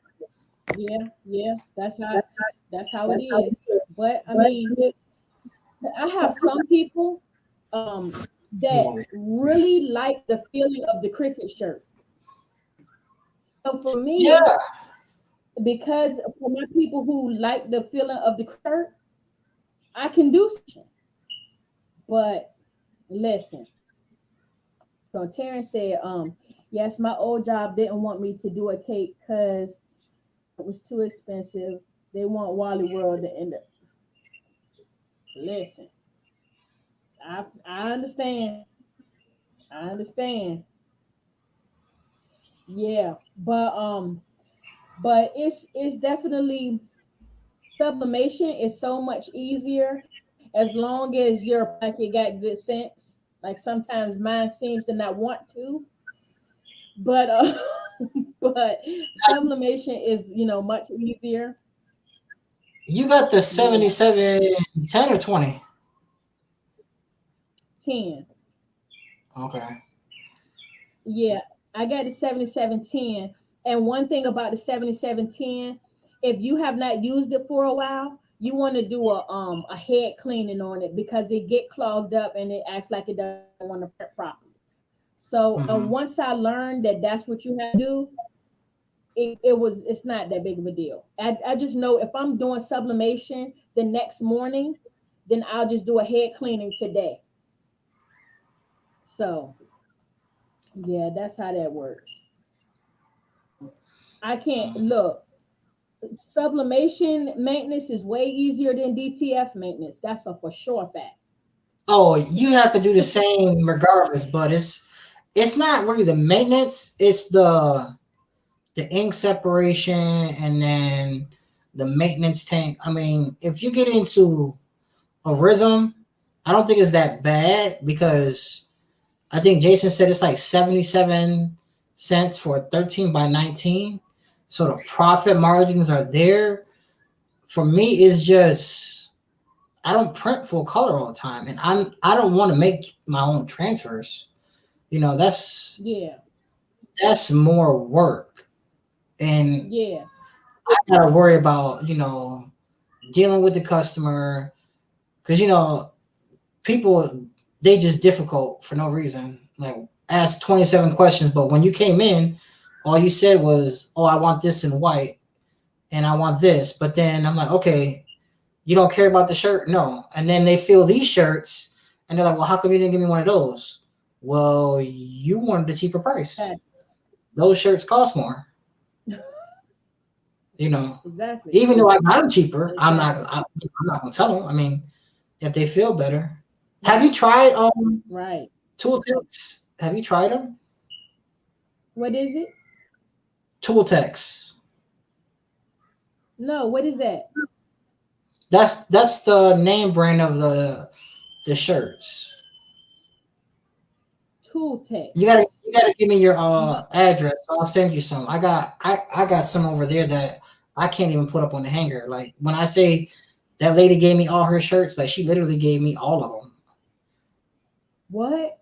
Yeah. Yeah. That's how it is. But I mean, I have some people Move that over here. really like the feeling of the cricket shirt. So for Yeah, me, because for my people who like the feeling of the shirt, I can do something. But listen, so Terrence said, yes, my old job didn't want me to do a cake because it was too expensive. They want Wally World to end up. Listen, I understand. I understand. Yeah, but it's definitely sublimation is so much easier as long as your pocket got good sense. Like sometimes mine seems to not want to, but but sublimation is much easier. You got the Yeah, 77 10 or 20? 10. Okay. Yeah, I got the 7710. And one thing about the 7710, if you have not used it for a while, you want to do a head cleaning on it because it get clogged up and it acts like it doesn't want to print properly. So Mm-hmm. once I learned that that's what you have to do, it's not that big of a deal. I just know if I'm doing sublimation the next morning, then I'll just do a head cleaning today. So yeah, that's how that works. I can't look. Sublimation maintenance is way easier than DTF maintenance. That's a for sure fact. Oh, you have to do the same regardless, but it's not really the maintenance, it's the ink separation and then the maintenance tank. I mean, if you get into a rhythm, I don't think it's that bad because I think Jason said it's like 77 cents for a 13 by 19. So the profit margins are there. For me, it's just I don't print full color all the time, and I don't want to make my own transfers. You know, Yeah, that's more work, and yeah, I gotta worry about dealing with the customer because people they just difficult for no reason. Like ask 27 questions, but when you came in, all you said was, "Oh, I want this in white, and I want this." But then I'm like, "Okay, you don't care about the shirt?" No. And then they feel these shirts, and they're like, "Well, how come you didn't give me one of those?" Well, you wanted a cheaper price. exactly. Those shirts cost more. You know, Exactly. even though I got them cheaper, Exactly. I'm not gonna tell them. I mean, if they feel better. Have you tried Right. Tool Tex? Have you tried them? What is it? Tool Tex. No, what is that? That's the name brand of the shirts. Tool You text. gotta give me your No. address. I'll send you some. I got some over there that I can't even put up on the hanger. Like when I say that lady gave me all her shirts, like she literally gave me all of them. What?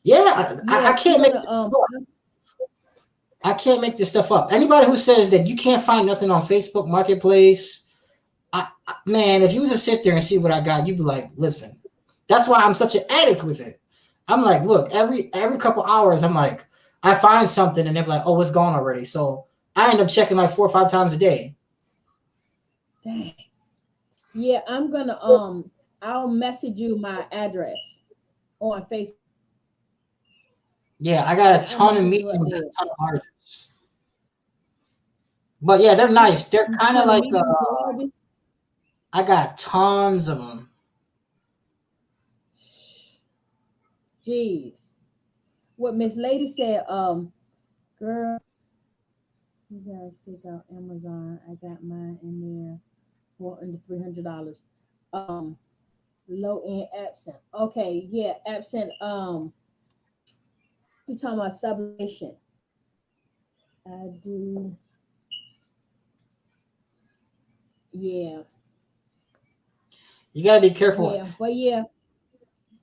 Yeah, Yeah, I I'm can't make gonna this up. I can't make this stuff up. Anybody who says that you can't find nothing on Facebook Marketplace, man, if you was to sit there and see what I got, you'd be like, listen. That's why I'm such an addict with it. I'm like, look, every couple hours, I'm like, I find something and they're like, oh, it's gone already. So I end up checking like 4 or 5 times a day. dang. Yeah, I'm gonna I'll message you my address on Facebook. Yeah, I got a I'll ton of message you up mediums and there. a ton of larges. But yeah, they're nice. They're kind of For the like mediums and larges. I got tons of them. Jeez. What Miss Lady said, girl, you guys take out Amazon. I got mine in there for under $300. Um, low end absent. Okay, yeah, absent. You talking about sublimation? I do. Yeah, You gotta be careful. yeah, but yeah,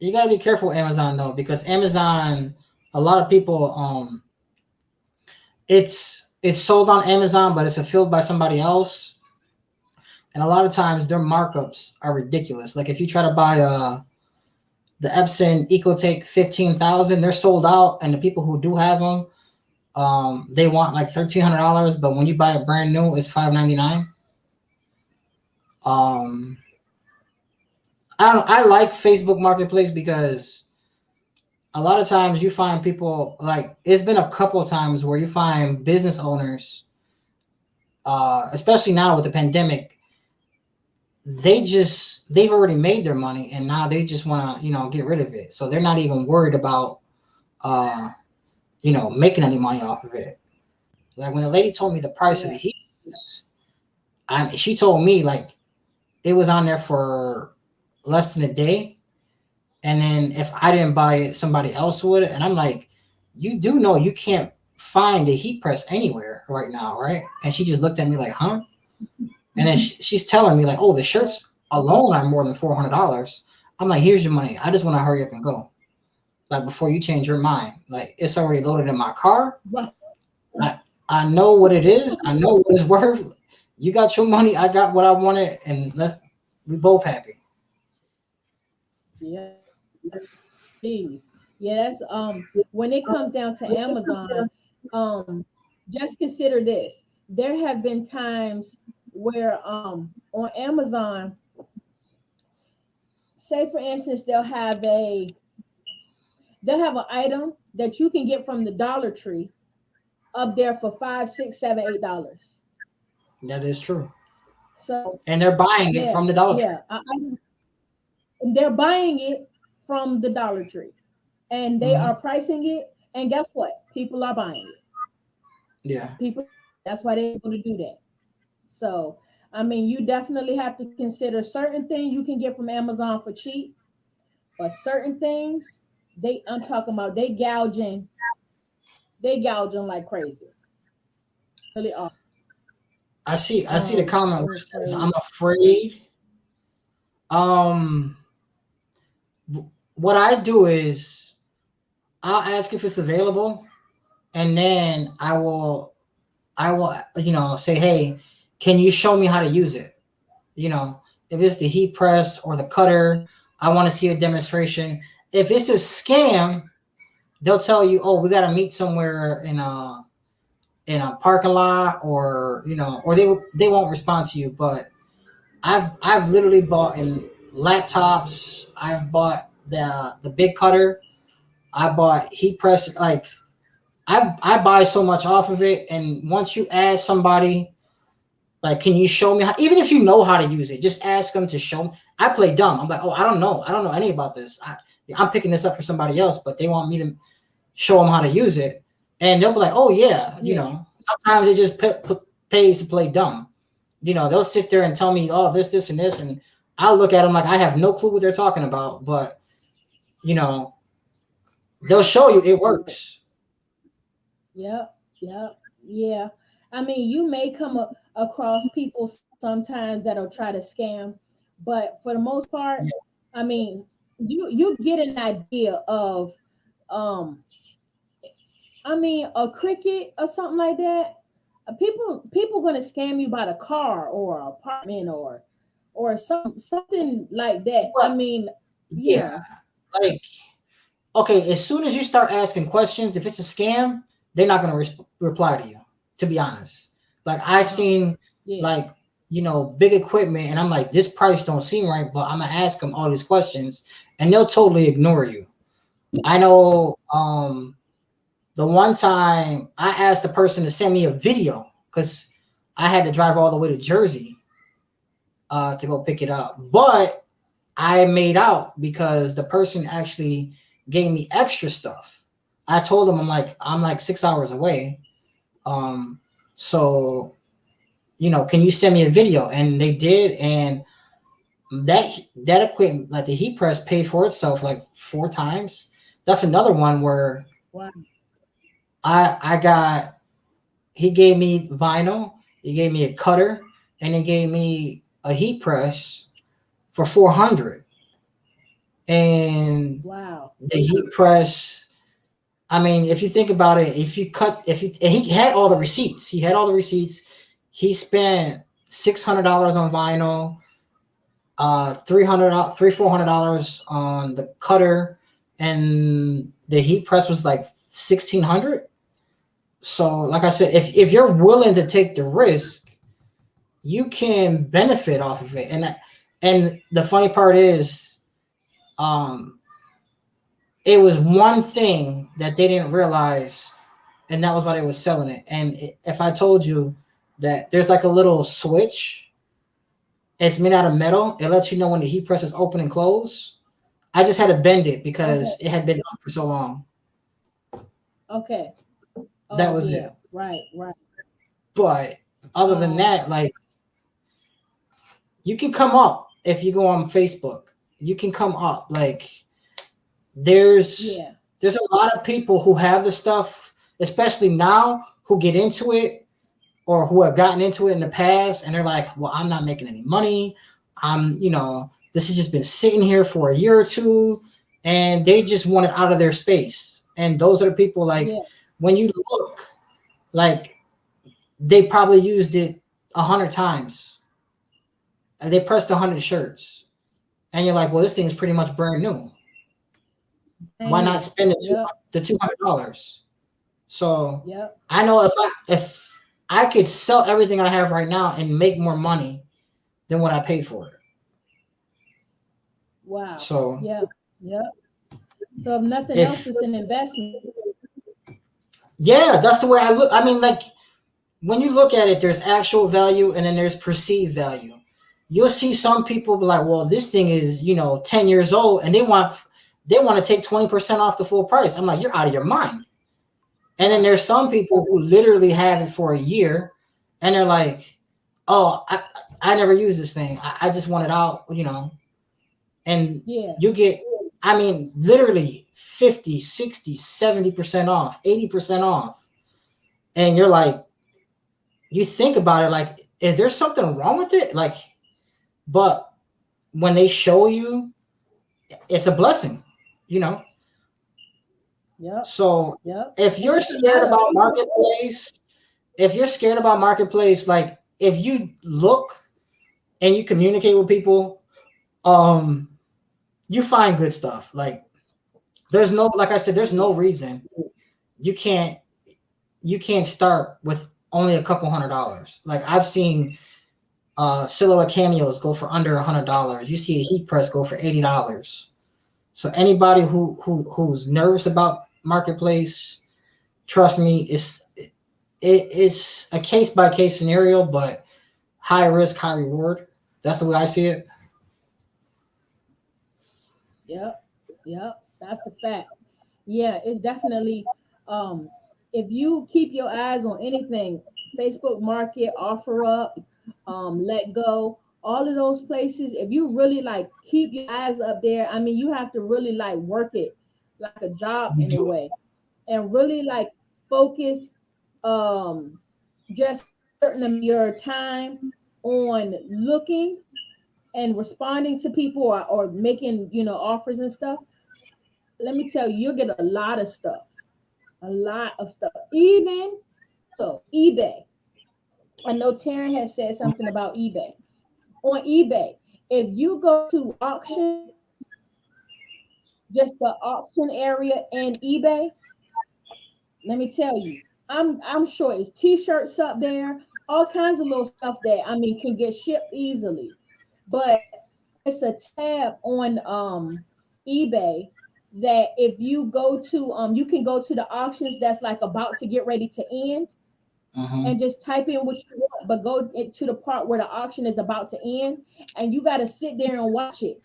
You gotta be careful with Amazon though, because Amazon, a lot of people, it's sold on Amazon, but it's fulfilled by somebody else, and a lot of times their markups are ridiculous. Like if you try to buy the Epson EcoTake 15,000, they're sold out, and the people who do have them, they want like $1,300, but when you buy a brand new, it's $599. Um, I don't. I like Facebook Marketplace because a lot of times you find people like it's been a couple of times where you find business owners, especially now with the pandemic, they've already made their money, and now they just want to get rid of it. So they're not even worried about making any money off of it. Like when the lady told me the price of the heat, she told me like it was on there for less than a day, and then if I didn't buy it, somebody else would. And I'm like, you do know you can't find a heat press anywhere right now, right? And she just looked at me like, huh? And then she's telling me like, oh, the shirts alone are more than $400. I'm like, here's your money. I just want to hurry up and go. Like before you change your mind. Like it's already loaded in my car. I know what it is. I know what it's worth. You got your money. I got what I wanted, and we both happy. Yeah. Jeez. Yes. When it comes down to Amazon, just consider this. There have been times where on Amazon, say for instance, they'll have an item that you can get from the Dollar Tree up there for $5, $6, $7, $8. That is true. So and they're buying it from the Dollar Tree. They're buying it from the Dollar Tree, and they are pricing it. And guess what? People are buying it. Yeah. People. That's why they're able to do that. So, I mean, you definitely have to consider certain things you can get from Amazon for cheap, but certain things I'm talking about they gouging like crazy. Really are. I see the comment where it says, I'm afraid. What I do is I'll ask if it's available, and then I will say, hey, can you show me how to use it? If it's the heat press or the cutter, I want to see a demonstration. If it's a scam, they'll tell you, oh, we got to meet somewhere in a parking lot, or they won't respond to you. But I've literally bought in laptops. I've bought the big cutter. I bought heat press. Like I buy so much off of it. And once you ask somebody, like, can you show me how, even if you know how to use it, just ask them to show me. I play dumb. I'm like, oh, I don't know any about this. I'm picking this up for somebody else, but they want me to show them how to use it. And they'll be like, oh yeah. Sometimes it just pays to play dumb. They'll sit there and tell me, oh, this, and this. And I'll look at them like I have no clue what they're talking about, but they'll show you it works. Yep. Yeah. I mean, you may come across people sometimes that'll try to scam, but for the most part, I mean, you get an idea of, I mean, a Cricket or something like that. People gonna scam you by the car or apartment or something like that. But, I mean, like, okay, as soon as you start asking questions, if it's a scam, they're not gonna reply to you. To be honest, like I've seen like big equipment, and I'm like, this price don't seem right, but I'm gonna ask them all these questions, and they'll totally ignore you. I know. The one time I asked the person to send me a video because I had to drive all the way to Jersey to go pick it up. But I made out because the person actually gave me extra stuff. I told them I'm like 6 hours away. So can you send me a video? And they did, and that equipment, like the heat press, paid for itself like 4 times. That's another one where he gave me vinyl, he gave me a cutter, and he gave me a heat press for $400. And the heat press, I mean, if you think about it, and he had all the receipts. He spent $600 on vinyl, $400 on the cutter, and the heat press was like $1,600. So, like I said, if you're willing to take the risk, you can benefit off of it. And the funny part is, it was one thing that they didn't realize, and that was why they were selling it. And if I told you that there's like a little switch It's made out of metal. It lets you know when the heat press is open and close. I just had to bend it because it had been up for so long. Okay. That was it. Right. But other than that, like, you can come up if you go on Facebook. You can come up. Like, there's a lot of people who have the stuff, especially now, who get into it or who have gotten into it in the past, and they're like, well, I'm not making any money. This has just been sitting here for a year or two, and they just want it out of their space. And those are the people, like, when you look, like, they probably used it 100 times. And they pressed 100 shirts. And you're like, well, this thing is pretty much brand new. Why not spend the $200? So I know if I could sell everything I have right now and make more money than what I paid for it. Wow. So So if nothing else, it's an investment. Yeah, that's the way I look. I mean, like, when you look at it, there's actual value and then there's perceived value. You'll see some people be like, well, this thing is, 10 years old, and they want to take 20% off the full price. I'm like, you're out of your mind. And then there's some people who literally have it for a year, and they're like, oh, I never use this thing. I just want it out, And you get, I mean, literally 50, 60, 70% off, 80% off. And you're like, you think about it, like, is there something wrong with it? Like, but when they show you, it's a blessing, So if you're scared about marketplace, like, if you look and you communicate with people, you find good stuff. Like, there's no reason you can't start with only a couple $100. Like, I've seen silhouette cameos go for under $100. You see a heat press go for $80. So anybody who's nervous about marketplace, trust me, it's a case by case scenario, but high risk, high reward. That's the way I see it. Yep, that's a fact. Yeah, it's definitely if you keep your eyes on anything, Facebook Market, OfferUp, Let Go, all of those places, if you really like keep your eyes up there, I mean, you have to really like work it like a job in a way, and really like focus just certain of your time on looking and responding to people or making offers and stuff. Let me tell you, you'll get a lot of stuff. Even so, eBay. I know Taryn has said something about eBay. On eBay, if you go to auction, just the auction area in eBay, let me tell you, I'm sure it's T-shirts up there, all kinds of little stuff that can get shipped easily. But it's a tab on eBay that if you go to you can go to the auctions that's like about to get ready to end, and just type in what you want, but go to the part where the auction is about to end, and you got to sit there and watch it.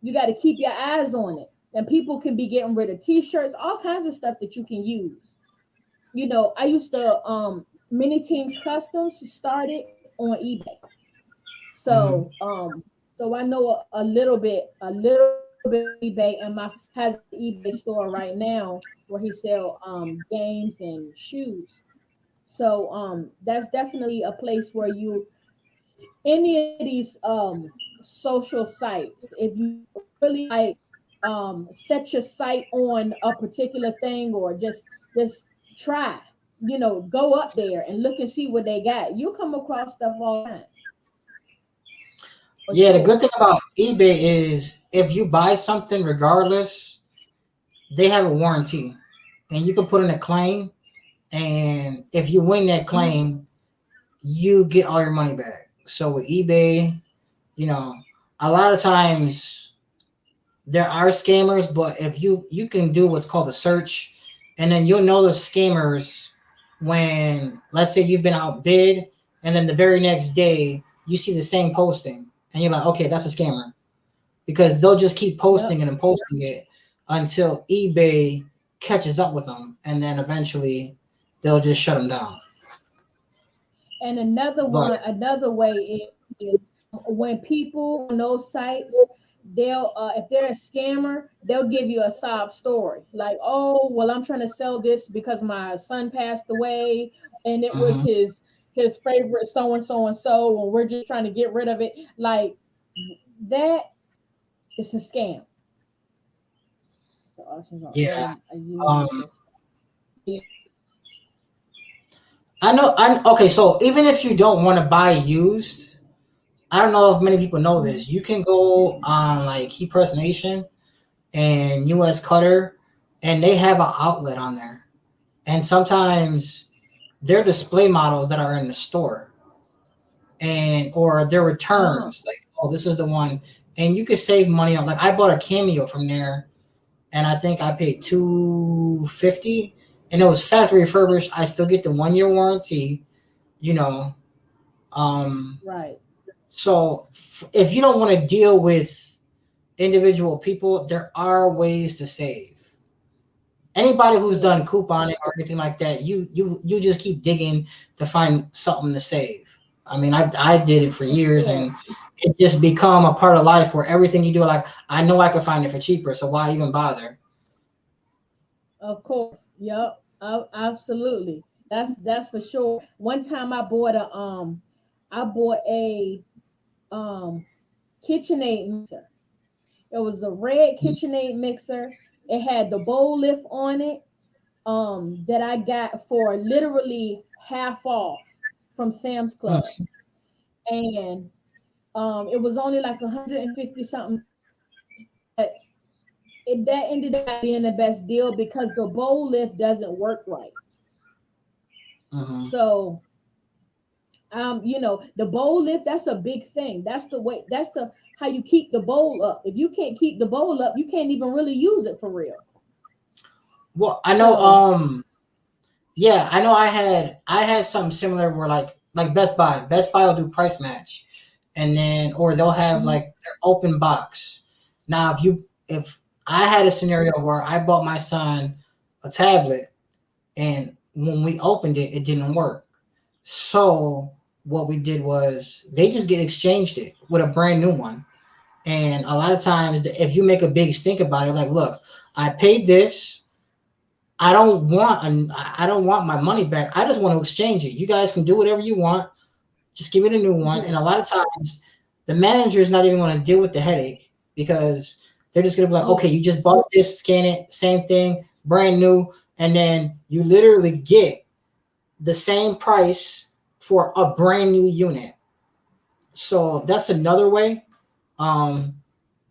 You got to keep your eyes on it, and people can be getting rid of T-shirts, all kinds of stuff that you can use. I used to minitingzcustoms started on eBay, so so I know a little bit eBay, and my has an eBay store right now where he sell games and shoes. So that's definitely a place where you any of these social sites, if you really like set your site on a particular thing, or just try, go up there and look and see what they got. You'll come across stuff all the time. Yeah, the good thing about eBay is if you buy something, regardless, they have a warranty, and you can put in a claim, and if you win that claim, you get all your money back. So with eBay, a lot of times there are scammers, but if you can do what's called a search, and then you'll know the scammers when, let's say, you've been outbid, and then the very next day you see the same posting. and you're like, okay, that's a scammer, because they'll just keep posting it and posting it until eBay catches up with them, and then eventually they'll just shut them down. And another way is when people on those sites, they'll if they're a scammer, they'll give you a sob story like, oh well, I'm trying to sell this because my son passed away and it was his favorite so and so and so, and we're just trying to get rid of it. Like that is a scam. The auctions are Yeah. yeah. I know. Okay. So even if you don't want to buy used, I don't know if many people know this. You can go on like Key Press Nation and US Cutter, and they have an outlet on there. And sometimes they're display models that are in the store, and or their returns. Like, oh, this is the one, and you could save money on. Like, I bought a Cameo from there, and I think I paid $250, and it was factory refurbished. I still get the 1 year warranty, you know. Right. So if you don't want to deal with individual people, there are ways to save. Anybody who's done couponing or anything like that, you just keep digging to find something to save. I mean, I did it for years, and it just become a part of life where everything you do, like, I know I could find it for cheaper, so why even bother? Of course. Yep. Absolutely. That's for sure. One time I bought a KitchenAid mixer. It was a red KitchenAid mixer. It had the bowl lift on it that I got for literally half off from Sam's Club. And it was only like 150 something. But that ended up being the best deal because the bowl lift doesn't work right. So the bowl lift, that's a big thing. That's the way, how you keep the bowl up. If you can't keep the bowl up, you can't even really use it for real. Well, I know yeah, I know I had something similar where like Best Buy will do price match, and then or they'll have like their open box. Now if I had a scenario where I bought my son a tablet, and when we opened it, it didn't work. So what we did was they just exchanged it with a brand new one. And a lot of times, if you make a big stink about it, like, look, I paid this. I don't want my money back. I just want to exchange it. You guys can do whatever you want. Just give me the new one. And a lot of times, the manager is not even going to deal with the headache because they're just going to be like, okay, you just bought this, scan it, same thing, brand new. And then you literally get the same price for a brand new unit. So that's another way. And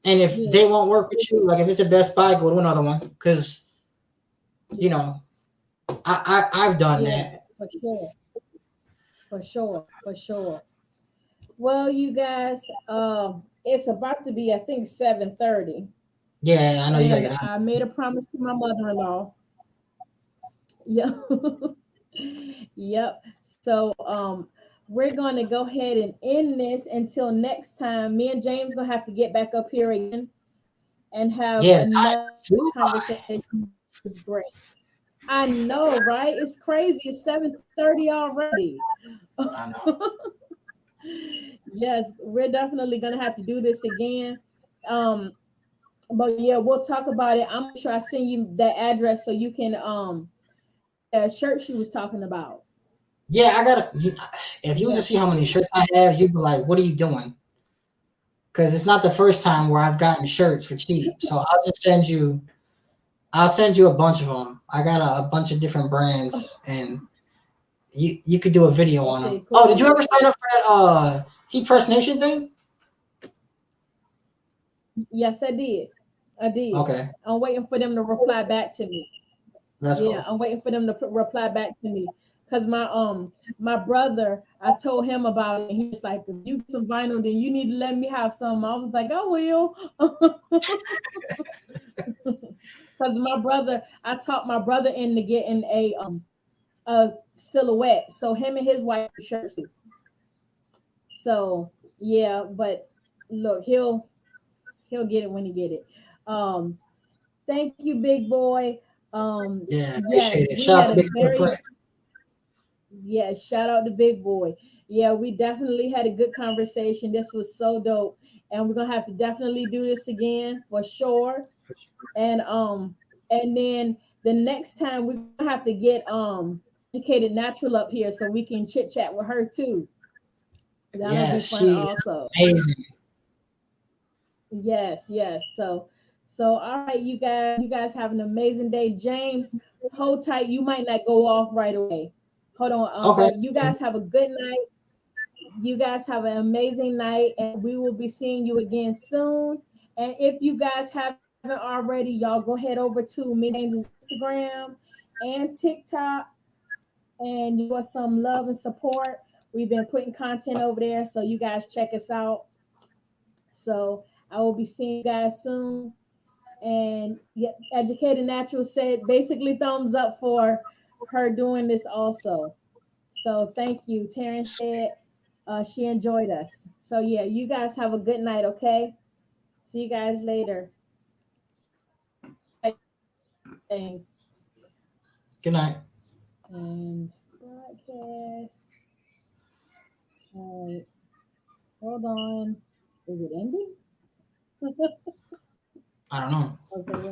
if they won't work with you, like if it's a Best Buy, go to another one because, you know, I've done that. For sure. Well, you guys, it's about to be, I think, 7:30. Yeah, I know you gotta get out. I made a promise to my mother-in-law. Yeah. Yep. So we're gonna go ahead and end this until next time. Me and James gonna have to get back up here again and have another conversation. It's great. I know, right? It's crazy. It's 7:30 already. I know. Yes, we're definitely gonna have to do this again. But yeah, we'll talk about it. I'm sure I send you that address so you can that shirt she was talking about. Yeah, I gotta. If you were to see how many shirts I have, you'd be like, "What are you doing?" Because it's not the first time where I've gotten shirts for cheap. So I'll just send you. I'll send you a bunch of them. I got a bunch of different brands, and you could do a video on them. Cool. Oh, did you ever sign up for that Heat Press Nation thing? Yes, I did. Okay. I'm waiting for them to reply back to me. That's cool. I'm waiting for them to reply back to me. Because my brother, I told him about it. And he was like, if you get some vinyl, then you need to let me have some. I was like, I will. Because I talked my brother into getting a silhouette. So him and his wife shirts. So yeah, but look, he'll get it when he get it. Thank you, big boy. Yeah, Yes, appreciate it. we Shout out had to a Big Boy very Print. yes, shout out to big boy. Yeah, we definitely had a good conversation. This was so dope, and we're gonna have to definitely do this again for sure. And then the next time we're gonna have to get educated natural up here so we can chit chat with her too. That'll be Yes, fun she is also. amazing. Yes, yes. So all right, you guys have an amazing day. James, hold tight. You might not go off right away. Hold on. Okay. But you guys have a good night. You guys have an amazing night, and we will be seeing you again soon. And if you guys haven't already, y'all go head over to me James' Instagram and TikTok and give us some love and support. We've been putting content over there, so you guys check us out. So I will be seeing you guys soon. And yeah, Educated Natural said basically thumbs up for her doing this also. So thank you. Terrence said she enjoyed us. So yeah, you guys have a good night, okay? See you guys later. Thanks. Good night. And broadcast. All right. Hold on. Is it ending? I don't know. Okay.